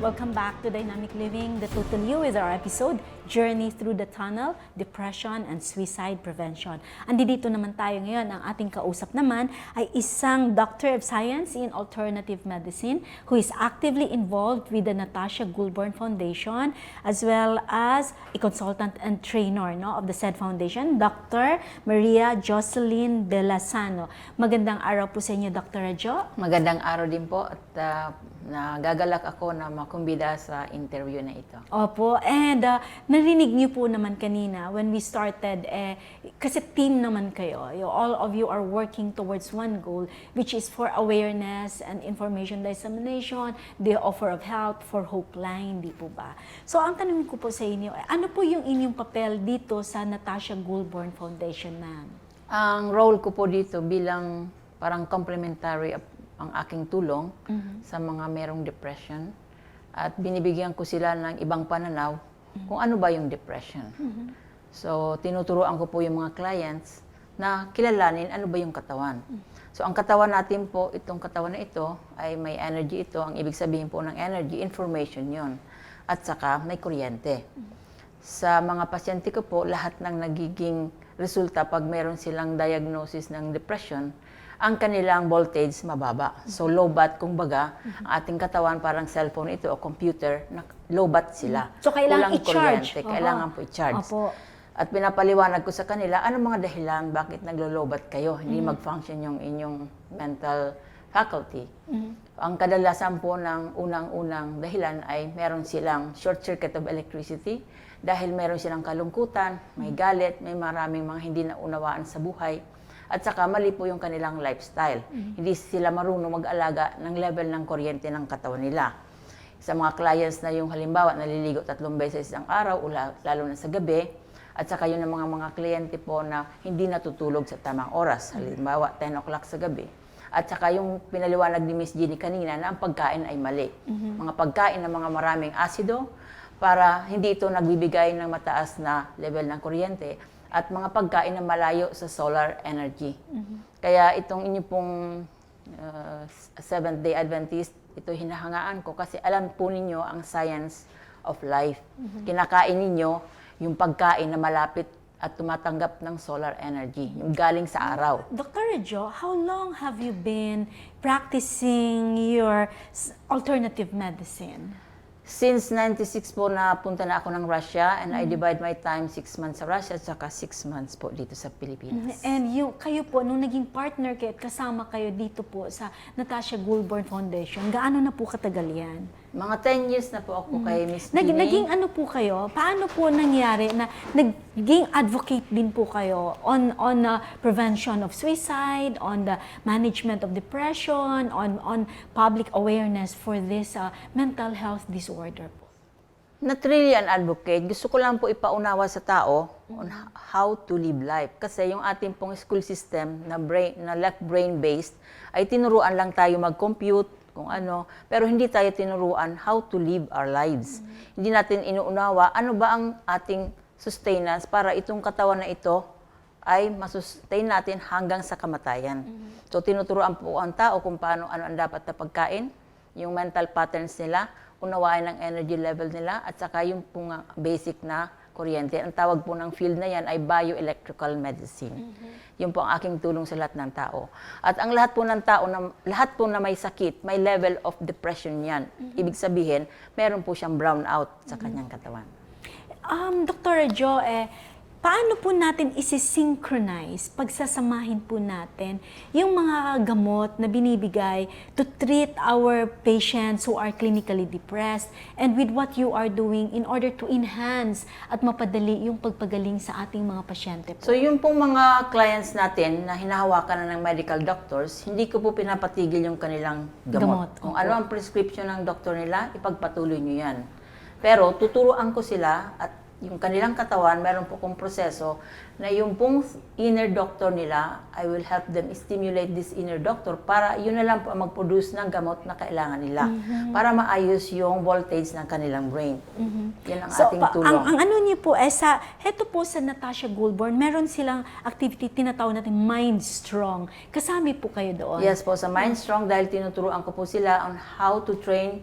Speaker 1: Welcome back to Dynamic Living, the Total You is our episode, Journey Through the Tunnel, Depression and Suicide Prevention. Andito naman tayo ngayon. Ang ating kausap naman ay isang Doctor of Science in Alternative Medicine who is actively involved with the Natasha Goulburn Foundation as well as a consultant and trainer of the said foundation, Dr. Maria Jocelyn De Lasano. Magandang araw po sa inyo, Dr. Jo.
Speaker 9: Magandang araw din po at nagagalak ako na makumbida sa interview na ito.
Speaker 1: Opo, and narinig niyo po naman kanina when we started, kasi team naman kayo. All of you are working towards one goal, which is for awareness and information dissemination, the offer of help for Hope Line, di po ba? So, ang tanong ko po sa inyo, ano po yung inyong papel dito sa Natasha Goulburn Foundation, ma'am?
Speaker 9: Ang role ko po dito bilang parang complementary ang aking tulong sa mga merong depression at binibigyan ko sila ng ibang pananaw kung ano ba yung depression. So, tinuturuan ko po yung mga clients na kilalanin ano ba yung katawan. So, ang katawan natin po, itong katawan na ito ay may energy ito. Ang ibig sabihin po ng energy, information yon. At saka may kuryente. Sa mga pasyente ko po, lahat ng nagiging resulta pag meron silang diagnosis ng depression, ang kanilang voltage mababa. So low bat, kumbaga, ang ating katawan parang cellphone ito o computer, low bat sila.
Speaker 1: So kailangan
Speaker 9: Kulang
Speaker 1: i-charge.
Speaker 9: kuryente, kailangan po i-charge.
Speaker 1: Opo.
Speaker 9: At pinapaliwanag ko sa kanila, ano mga dahilan bakit naglo-low bat kayo, hindi mag-function yung inyong mental faculty. Ang kadalasan po ng unang-unang dahilan ay meron silang short circuit of electricity dahil meron silang kalungkutan, may galit, may maraming mga hindi naunawaan sa buhay. At saka mali po yung kanilang lifestyle. Hindi sila marunong mag-alaga ng level ng kuryente ng katawan nila. Sa mga clients na yung halimbawa naliligo 3 beses isang araw, lalo na sa gabi, at saka yun ang mga kliyente po na hindi natutulog sa tamang oras, halimbawa 10 o'clock sa gabi. At saka yung pinaliwanag ni Miss Jeannie kanina na ang pagkain ay mali. Mga pagkain na mga maraming asido para hindi ito nagbibigay ng mataas na level ng kuryente at mga pagkain na malayo sa solar energy. Kaya itong inyo pong Seventh-day Adventist, ito hinahangaan ko kasi alam po ninyo ang science of life. Kinakain ninyo yung pagkain na malapit at tumatanggap ng solar energy, yung galing sa araw.
Speaker 1: Dr. Jo, how long have you been practicing your alternative medicine?
Speaker 9: Since 96 po napunta na ako ng Russia and I divide my time 6 months sa Russia at saka 6 months po dito sa Pilipinas.
Speaker 1: And kayo po, nung naging partner kayo at kasama kayo dito po sa Natasha Goulburn Foundation, gaano na po katagal yan?
Speaker 9: Mga 10 years na po ako kay Miss Jeannie.
Speaker 1: Naging ano po kayo? Paano po nangyari na naging advocate din po kayo on prevention of suicide, on the management of depression, on public awareness for this mental health disorder po?
Speaker 9: Not really an advocate. Gusto ko lang po ipaunawa sa tao on how to live life. Kasi yung ating pong school system na left brain-based ay tinuruan lang tayo mag-compute, kung ano, pero hindi tayo tinuruan how to live our lives. Hindi natin inuunawa ano ba ang ating sustenance para itong katawan na ito ay masustain natin hanggang sa kamatayan. So tinuturuan po ang tao kung paano ano ang dapat na pagkain, yung mental patterns nila, unawain ang energy level nila, at saka yung po nga basic na kuryente. Ang tawag po ng field na yan ay bioelectrical medicine. Yun po ang aking tulong sa lahat ng tao. At ang lahat po ng tao, lahat po na may sakit, may level of depression yan. Ibig sabihin, meron po siyang brownout sa kanyang katawan.
Speaker 1: Dr. Jo, paano po natin isi-synchronize, pagsasamahin po natin yung mga gamot na binibigay to treat our patients who are clinically depressed and with what you are doing in order to enhance at mapadali yung pagpagaling sa ating mga pasyente po?
Speaker 9: So yung pong mga clients natin na hinahawakan na ng medical doctors, hindi ko po pinapatigil yung kanilang gamot. Kung ano ang prescription ng doktor nila, ipagpatuloy nyo yan. Pero tuturuan ko sila at yung kanilang katawan, meron po kong proseso na yung pong inner doctor nila, I will help them stimulate this inner doctor para yun na lang po ang mag-produce ng gamot na kailangan nila para maayos yung voltage ng kanilang brain. Yan ang ating tulong.
Speaker 1: Ang ano niyo po, heto po sa Natasha Goulburn, meron silang activity, tinatawag natin Mind Strong. Kasama po kayo doon?
Speaker 9: Yes po, sa Mind Strong dahil tinuturuan ko po sila on how to train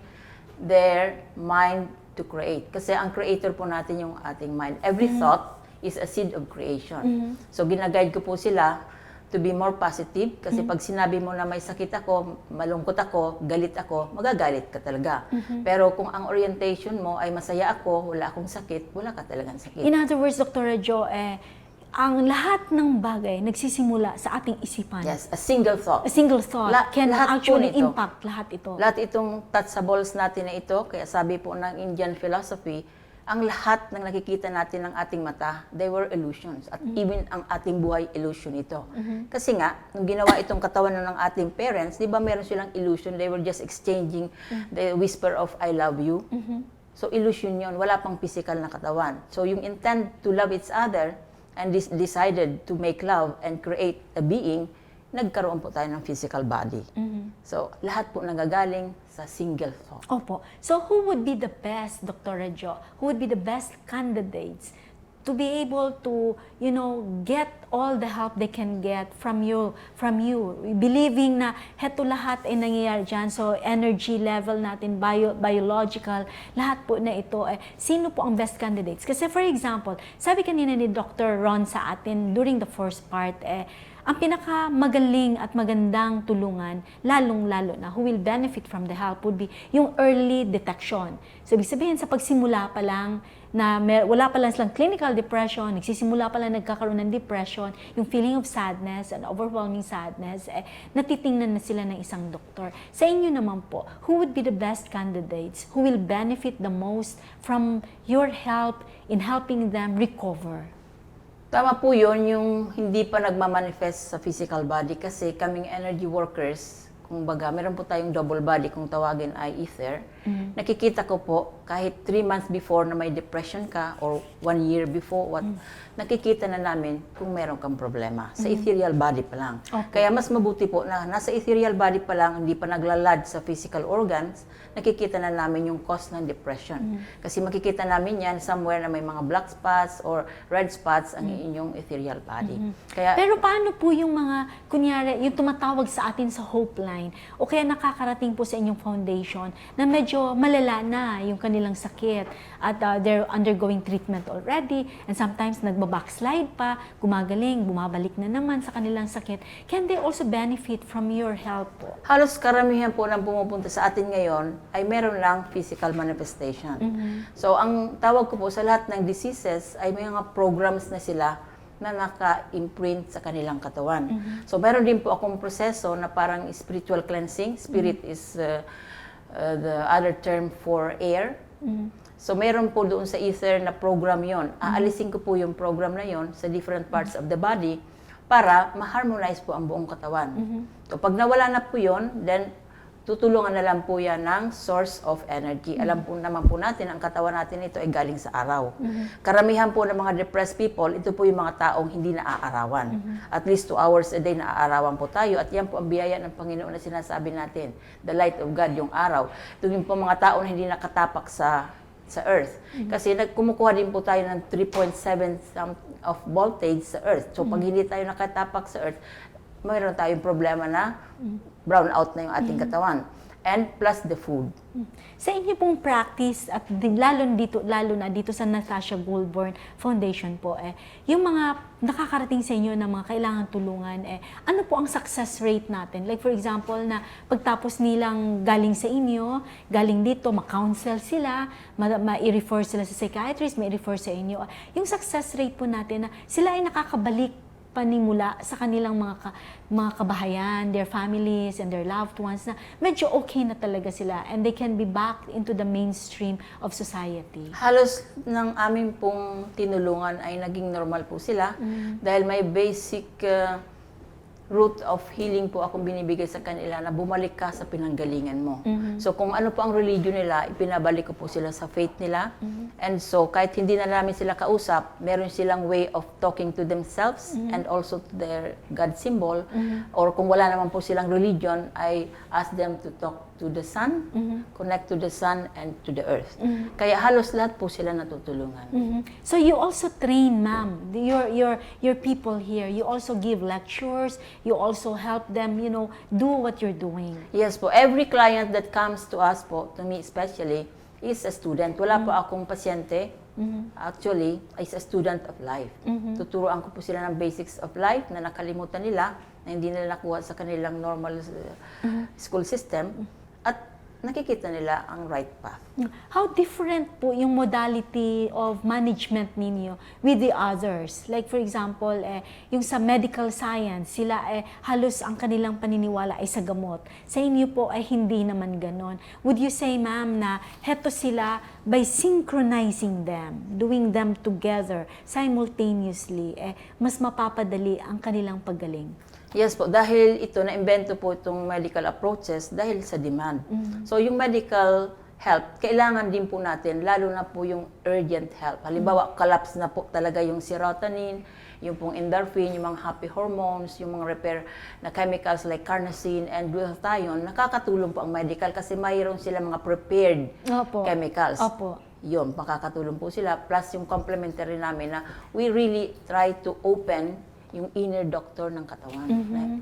Speaker 9: their mind to create. Kasi ang creator po natin yung ating mind. Every thought is a seed of creation. So ginaguide ko po sila to be more positive kasi pag sinabi mo na may sakit ako, malungkot ako, galit ako, magagalit ka talaga. Pero kung ang orientation mo ay masaya ako, wala akong sakit, wala ka talagang sakit.
Speaker 1: In other words, Dr. Jo, ang lahat ng bagay nagsisimula sa ating isipan.
Speaker 9: Yes, a single thought.
Speaker 1: A single thought can
Speaker 9: lahat
Speaker 1: actually
Speaker 9: po nito.
Speaker 1: impact lahat ito.
Speaker 9: Lahat itong touchables natin na ito, kaya sabi po ng Indian philosophy, ang lahat ng nakikita natin ng ating mata, they were illusions. At even ang ating buhay, illusion ito. Kasi nga, nung ginawa itong katawan ng ating parents, di ba meron silang illusion? They were just exchanging the whisper of I love you. So illusion yun, wala pang physical na katawan. So yung intent to love each other, and decided to make love and create a being, nagkaroon po tayo ng physical body. So, lahat po nagagaling sa single thought.
Speaker 1: Opo. So, who would be the best, Dr. Jo? Who would be the best candidates to be able to, get all the help they can get from you, believing na heto lahat ay nangyayari dyan. So, energy level natin, biological, lahat po na ito, sino po ang best candidates? Kasi for example, sabi kanina ni Dr. Ron sa atin during the first part, ang pinakamagaling at magandang tulungan, lalong-lalo na, who will benefit from the help would be yung early detection. So, ibig sabihin, sa pagsimula pa lang, na wala pa lang silang clinical depression, nagsisimula pa lang nagkakaroon ng depression, yung feeling of sadness and overwhelming sadness, natitingnan na sila ng isang doktor. Sa inyo naman po, who would be the best candidates who will benefit the most from your help in helping them recover?
Speaker 9: Tama po yun, yung hindi pa nagmamanifest sa physical body kasi kaming energy workers, kung baga, meron po tayong double body kung tawagin ay ether. Nakikita ko po, kahit 3 months before na may depression ka or 1 year before, nakikita na namin kung meron kang problema sa ethereal body pa lang.
Speaker 1: Okay.
Speaker 9: Kaya mas mabuti po na nasa ethereal body pa lang, hindi pa naglalad sa physical organs, nakikita na namin yung cause ng depression. Kasi makikita namin yan somewhere na may mga black spots or red spots ang inyong ethereal body. Kaya,
Speaker 1: pero paano po yung mga, kunyari, yung tumatawag sa atin sa Hope Line, o kaya nakakarating po sa inyong foundation, na medyo malala na yung kanilang sakit, at they're undergoing treatment already, and sometimes nagbabackslide pa, gumagaling, bumabalik na naman sa kanilang sakit, can they also benefit from your help po?
Speaker 9: halos karamihan po ng pumupunta sa atin ngayon ay meron lang physical manifestation. So, ang tawag ko po sa lahat ng diseases ay may mga programs na sila na naka-imprint sa kanilang katawan. So, meron din po akong proseso na parang spiritual cleansing. Spirit is the other term for air. So, meron po doon sa ether na program yon. Aalisin ko po yung program na yon sa different parts of the body para ma-harmonize po ang buong katawan. So, pag nawala na po yon, then tutulungan na lang po yan ng source of energy. Alam po naman po natin, ang katawan natin ito ay galing sa araw. Karamihan po ng mga depressed people, ito po yung mga taong hindi naaarawan. At least 2 hours a day naaarawan po tayo. At yan po ang biyaya ng Panginoon na sinasabi natin. The light of God, yung araw. Ito yung po mga taong hindi nakatapak sa sa Earth. Kasi kumukuha din po tayo ng 3.7 of voltage sa Earth. So pag hindi tayo nakatapak sa Earth, mayroon tayong problema na brown out na yung ating katawan. And plus the food.
Speaker 1: Sa inyo pong practice at lalo na dito sa Natasha Goldborn Foundation po, yung mga nakakarating sa inyo na mga kailangan tulungan, ano po ang success rate natin? Like for example, na pagtapos nilang galing sa inyo, galing dito, ma-counsel sila, ma-refer sila sa psychiatrist, ma-refer sa inyo. Yung success rate po natin na sila ay nakakabalik panimula sa kanilang mga kabahayan, their families and their loved ones na medyo okay na talaga sila and they can be back into the mainstream of society.
Speaker 9: Halos ng aming pong tinulungan ay naging normal po sila dahil may basic route of healing po akong binibigay sa kanila na bumalik ka sa pinanggalingan mo. So kung ano po ang religion nila, ipinabalik ko po sila sa faith nila. And so kahit hindi na namin sila kausap, meron silang way of talking to themselves and also to their God symbol. Or kung wala naman po silang religion, I ask them to talk to the sun, connect to the sun and to the earth. Kaya halos lahat po sila natutulungan.
Speaker 1: So you also train, ma'am, your people here. You also give lectures. You also help them, do what you're doing.
Speaker 9: Yes po. Every client that comes to us po, to me especially, is a student. Wala po akong pasyente. Actually, is a student of life. Tuturuan ko po sila ng basics of life na nakalimutan nila, na hindi nila nakuha sa kanilang normal school system. At nakikita nila ang right path.
Speaker 1: How different po yung modality of management ninyo with the others? Like for example, yung sa medical science, sila halos ang kanilang paniniwala ay sa gamot. Sa inyo po ay hindi naman ganon. Would you say, ma'am, na heto sila by synchronizing them, doing them together simultaneously, mas mapapadali ang kanilang paggaling?
Speaker 9: Yes po, dahil ito, na-invento po itong medical approaches dahil sa demand. So yung medical help, kailangan din po natin, lalo na po yung urgent help. Halimbawa, collapse na po talaga yung serotonin, yung pong endorphin, yung mga happy hormones, yung mga repair na chemicals like carnosine and glutathione, nakakatulong po ang medical kasi mayroon sila mga prepared chemicals. Yun, makakatulong po sila. Plus yung complementary namin na we really try to open yung inner doctor ng katawan.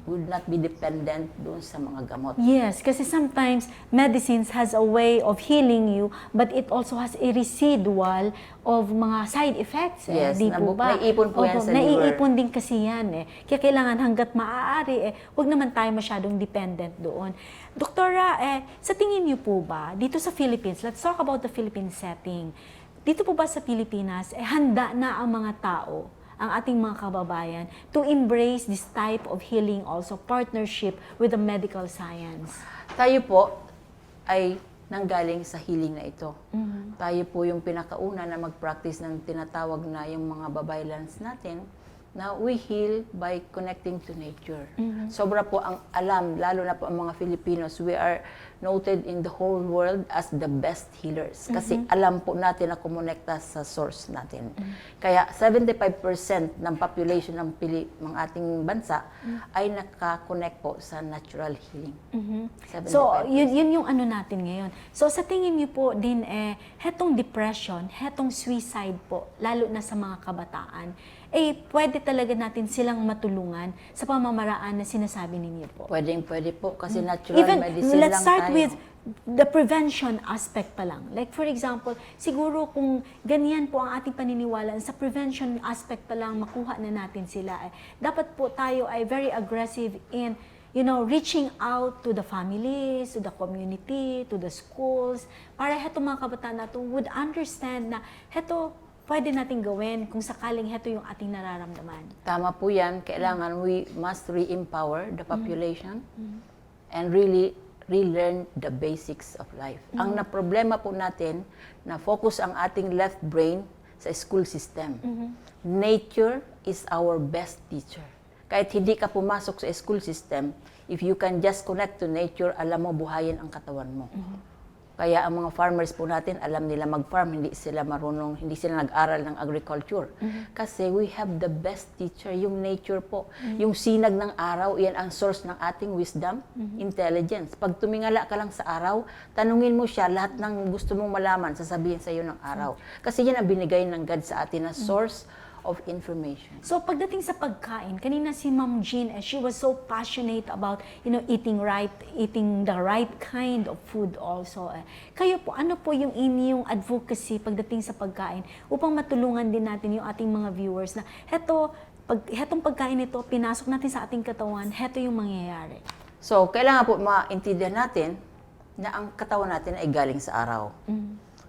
Speaker 9: Would not be dependent doon sa mga gamot.
Speaker 1: Yes, kasi sometimes medicines has a way of healing you, but it also has a residual of mga side effects.
Speaker 9: Yes,
Speaker 1: di po ba?
Speaker 9: naiipon po yan sa liver.
Speaker 1: Naiipon din kasi yan. Kaya kailangan hanggat maaari, wag naman tayo masyadong dependent doon. Doktora, sa tingin niyo po ba, dito sa Philippines, let's talk about the Philippine setting. Dito po ba sa Pilipinas, handa na ang mga tao, ang ating mga kababayan, to embrace this type of healing also, partnership with the medical science?
Speaker 9: Tayo po ay nanggaling sa healing na ito. Tayo po yung pinakauna na mag-practice ng tinatawag na yung mga babaylans natin, na we heal by connecting to nature. Sobra po ang alam, lalo na po ang mga Filipinos, we are noted in the whole world as the best healers. Kasi alam po natin na kumonekta sa source natin. Kaya 75% ng population ng ating bansa ay nakakonect po sa natural healing. 75%.
Speaker 1: So, yun yung ano natin ngayon. So, sa tingin niyo po din, hetong depression, hetong suicide po, lalo na sa mga kabataan, pwede talaga natin silang matulungan sa pamamaraan na sinasabi ninyo po.
Speaker 9: Pwede po kasi natural medicine
Speaker 1: Let's
Speaker 9: lang
Speaker 1: start
Speaker 9: tayo.
Speaker 1: with the prevention aspect pa lang. Like for example, siguro kung ganyan po ang ating paniniwala, sa prevention aspect pa lang makuha na natin sila. Dapat po tayo ay very aggressive in reaching out to the families, to the community, to the schools, para heto mga kabataan natin would understand na heto pwede natin gawin kung sakaling heto yung ating nararamdaman.
Speaker 9: Tama po yan. Kailangan we must re-empower the population and really relearn the basics of life. Ang na-problema po natin, na focus ang ating left brain sa school system. Nature is our best teacher. Kahit hindi ka pumasok sa school system, if you can just connect to nature, alam mo, buhayin ang katawan mo. Kaya ang mga farmers po natin, alam nila mag-farm, hindi sila marunong, hindi sila nag-aral ng agriculture. Kasi we have the best teacher, yung nature po. Yung sinag ng araw, yan ang source ng ating wisdom, intelligence. Pag tumingala ka lang sa araw, tanungin mo siya, lahat ng gusto mong malaman, sasabihin sa iyo ng araw. Kasi yan ang binigay ng God sa atin na source of information.
Speaker 1: So pagdating sa pagkain, kanina si Ma'am Jean, she was so passionate about, eating right, eating the right kind of food also. Kayo po, ano po yung inyong advocacy pagdating sa pagkain upang matulungan din natin yung ating mga viewers na hetong pagkain ito, pinasok natin sa ating katawan, heto yung mangyayari.
Speaker 9: So, kailangan po maintindihan natin na ang katawan natin ay galing sa araw.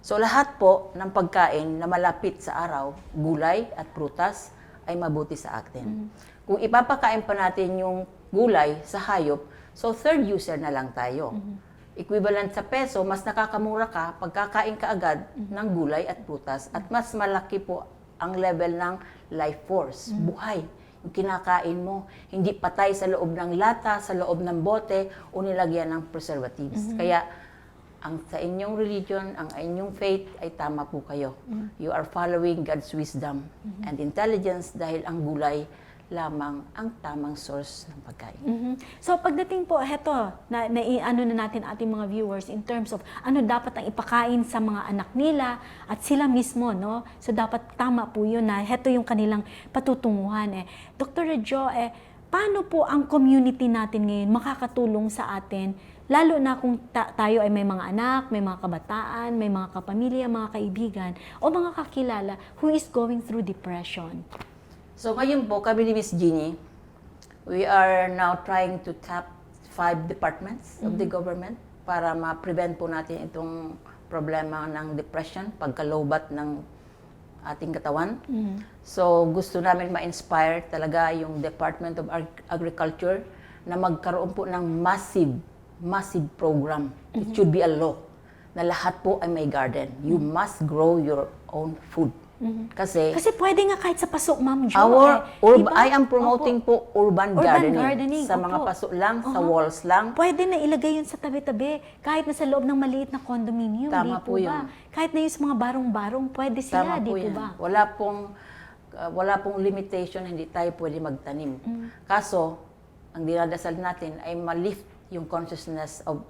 Speaker 9: So lahat po ng pagkain na malapit sa araw, gulay at prutas, ay mabuti sa atin. Kung ipapakain pa natin yung gulay sa hayop, so third user na lang tayo. Equivalent sa peso, mas nakakamura ka pagkakain ka agad ng gulay at prutas at mas malaki po ang level ng life force, buhay. Yung kinakain mo, hindi patay sa loob ng lata, sa loob ng bote, o nilagyan ng preservatives. Kaya, ang sa inyong religion, ang inyong faith ay tama po kayo. You are following God's wisdom and intelligence dahil ang gulay lamang ang tamang source ng pagkain.
Speaker 1: So pagdating po, heto, ano na natin ating mga viewers in terms of ano dapat ang ipakain sa mga anak nila at sila mismo, no? So dapat tama po yun na heto yung kanilang patutunguhan. Dr. Jo, paano po ang community natin ngayon makakatulong sa atin, lalo na kung tayo ay may mga anak, may mga kabataan, may mga kapamilya, mga kaibigan, o mga kakilala who is going through depression?
Speaker 9: So ngayon po, kami ni Miss Jeannie, we are now trying to tap 5 departments of the government para ma-prevent po natin itong problema ng depression, pagkalowbat ng ating katawan. So gusto namin ma-inspire talaga yung Department of Agriculture na magkaroon po ng massive program. It should be a law na lahat po ay may garden. You must grow your own food. Kasi
Speaker 1: pwede nga kahit sa pasok, Ma'am Jo. Diba?
Speaker 9: I am promoting po urban gardening. Sa mga
Speaker 1: opo.
Speaker 9: paso lang, sa walls lang.
Speaker 1: Pwede na ilagay yun sa tabi-tabi. Kahit na sa loob ng maliit na condominium,
Speaker 9: Tama
Speaker 1: di po ba?
Speaker 9: yun.
Speaker 1: Kahit na yung sa mga barong-barong, pwede sila,
Speaker 9: Tama
Speaker 1: di
Speaker 9: po
Speaker 1: po
Speaker 9: yan.
Speaker 1: ba?
Speaker 9: Wala pong limitation, hindi tayo pwede magtanim. Kaso, ang dinadasal natin ay ma-lift yung consciousness of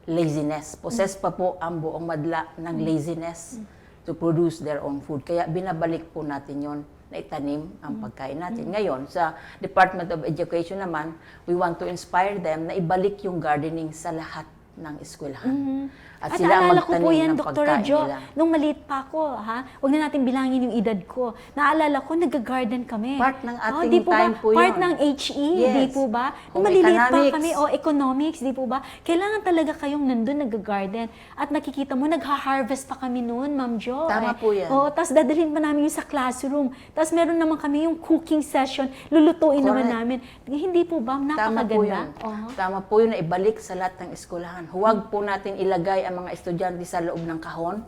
Speaker 9: laziness. Possess pa po ang buong madla ng laziness to produce their own food. Kaya binabalik po natin yon na itanim ang pagkain natin. Ngayon, sa Department of Education naman, we want to inspire them na ibalik yung gardening sa lahat ng eskwelahan. At sila ang
Speaker 1: naalala ko po
Speaker 9: magtanim
Speaker 1: yan,
Speaker 9: ng
Speaker 1: Dr.
Speaker 9: pagkain
Speaker 1: Jo,
Speaker 9: nila.
Speaker 1: nung maliit pa ako, Huwag na natin bilangin yung edad ko. Naalala ko, nag-garden kami.
Speaker 9: Part ng ating
Speaker 1: di po
Speaker 9: time
Speaker 1: ba?
Speaker 9: po
Speaker 1: Part
Speaker 9: yun.
Speaker 1: ng HE,
Speaker 9: Yes.
Speaker 1: di po ba? Nung
Speaker 9: Home
Speaker 1: maliliit pa
Speaker 9: economics.
Speaker 1: kami, economics, di po ba? Kailangan talaga kayong nandun nag-garden. At nakikita mo, nag-harvest pa kami noon, Ma'am Jo.
Speaker 9: Tama po yan.
Speaker 1: Tapos dadalhin pa namin yung sa classroom. Tapos meron naman kami yung cooking session, lulutuin naman namin. Hindi po ba?
Speaker 9: Tama po yun.
Speaker 1: Napakaganda.
Speaker 9: Tama po yun na ibalik sa lahat ng eskwelahan. Huwag po natin ilagay ang mga estudyante sa loob ng kahon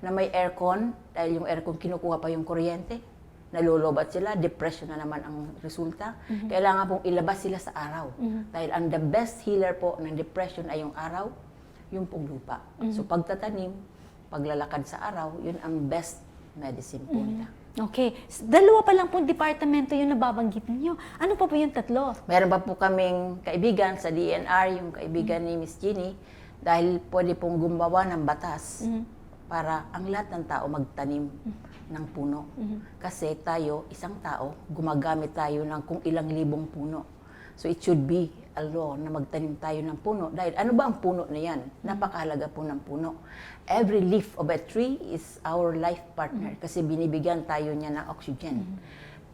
Speaker 9: na may aircon, dahil yung aircon kinukuha pa yung kuryente. Nalolobat sila, depression na naman ang resulta. Kailangan pong ilabas sila sa araw. Dahil ang the best healer po ng depression ay yung araw, yung pong lupa. So pagtatanim, paglalakad sa araw, yun ang best medicine po nila.
Speaker 1: Okay. Dalawa pa lang pong departamento yung nababanggit ninyo. Ano pa po yung tatlo?
Speaker 9: Meron pa po kaming kaibigan sa DNR, yung kaibigan ni Miss Jeannie, dahil pwede pong gumawa ng batas para ang lahat ng tao magtanim ng puno. Kasi tayo, isang tao, gumagamit tayo ng kung ilang libong puno. So it should be a law na magtanim tayo ng puno. Dahil ano ba ang puno na yan? Napakahalaga po ng puno. Every leaf of a tree is our life partner kasi binibigyan tayo niya ng oxygen.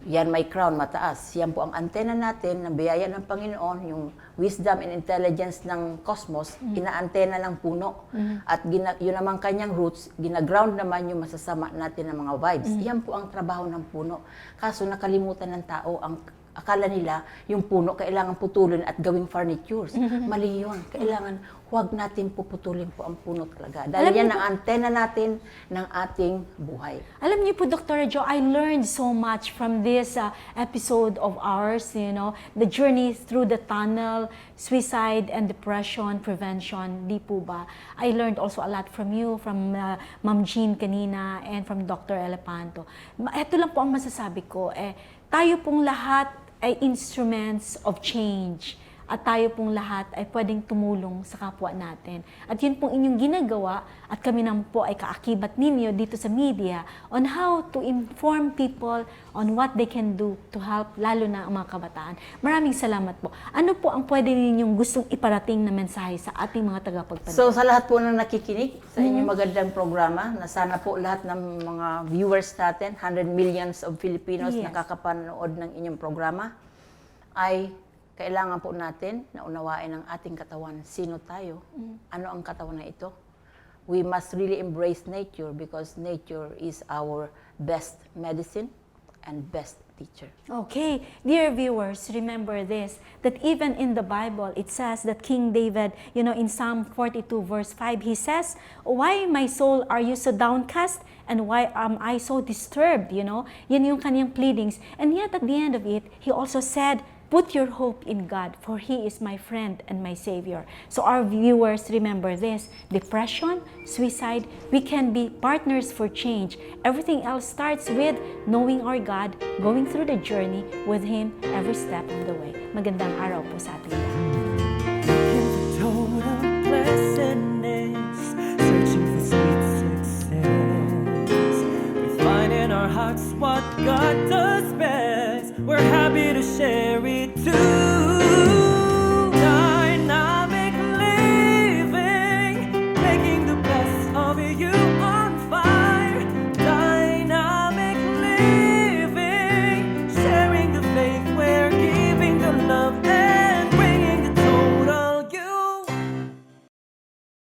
Speaker 9: Yan may crown, mataas. Yan po ang antena natin ng biyaya ng Panginoon, yung wisdom and intelligence ng cosmos, inaantena ng puno. At yun naman kanyang roots, ginaground naman yung masasama natin ng mga vibes. Yan po ang trabaho ng puno. Kaso nakalimutan ng tao Akala nila yung puno kailangan putulin at gawing furnitures. Mali yun. Kailangan huwag natin puputulin po ang puno talaga. Dahil yan ang antena natin ng ating buhay.
Speaker 1: Alam niyo po, Dr. Jo, I learned so much from this episode of ours, the journey through the tunnel, suicide and depression prevention, di po ba? I learned also a lot from you, from Ma'am Jean kanina, and from Dr. Elepanto. Ito lang po ang masasabi ko, tayo pong lahat ay instruments of change. At tayo pong lahat ay pwedeng tumulong sa kapwa natin. At yun pong inyong ginagawa at kami naman po ay kaakibat ninyo dito sa media on how to inform people on what they can do to help, lalo na ang mga kabataan. Maraming salamat po. Ano po ang pwede ninyong gustong iparating na mensahe sa ating mga tagapagpanood?
Speaker 9: So sa lahat po ng nakikinig sa inyong magandang programa, na sana po lahat ng mga viewers natin, 100 millions of Filipinos nakakapanood ng inyong programa, ay kailangan po natin na unawain ang ating katawan. Sino tayo? Ano ang katawan na ito? We must really embrace nature because nature is our best medicine and best teacher.
Speaker 1: Okay, dear viewers, remember this, that even in the Bible, it says that King David, in Psalm 42 verse 5, he says, "Why, my soul, are you so downcast? And why am I so disturbed?" Yan yung kanyang pleadings. And yet at the end of it, he also said, "Put your hope in God, for He is my friend and my Savior." So our viewers, remember this, depression, suicide, we can be partners for change. Everything else starts with knowing our God, going through the journey with Him every step of the way. Magandang araw po sa ating lahat.
Speaker 10: Total blessedness, searching for sweet success. We find in our hearts what God does.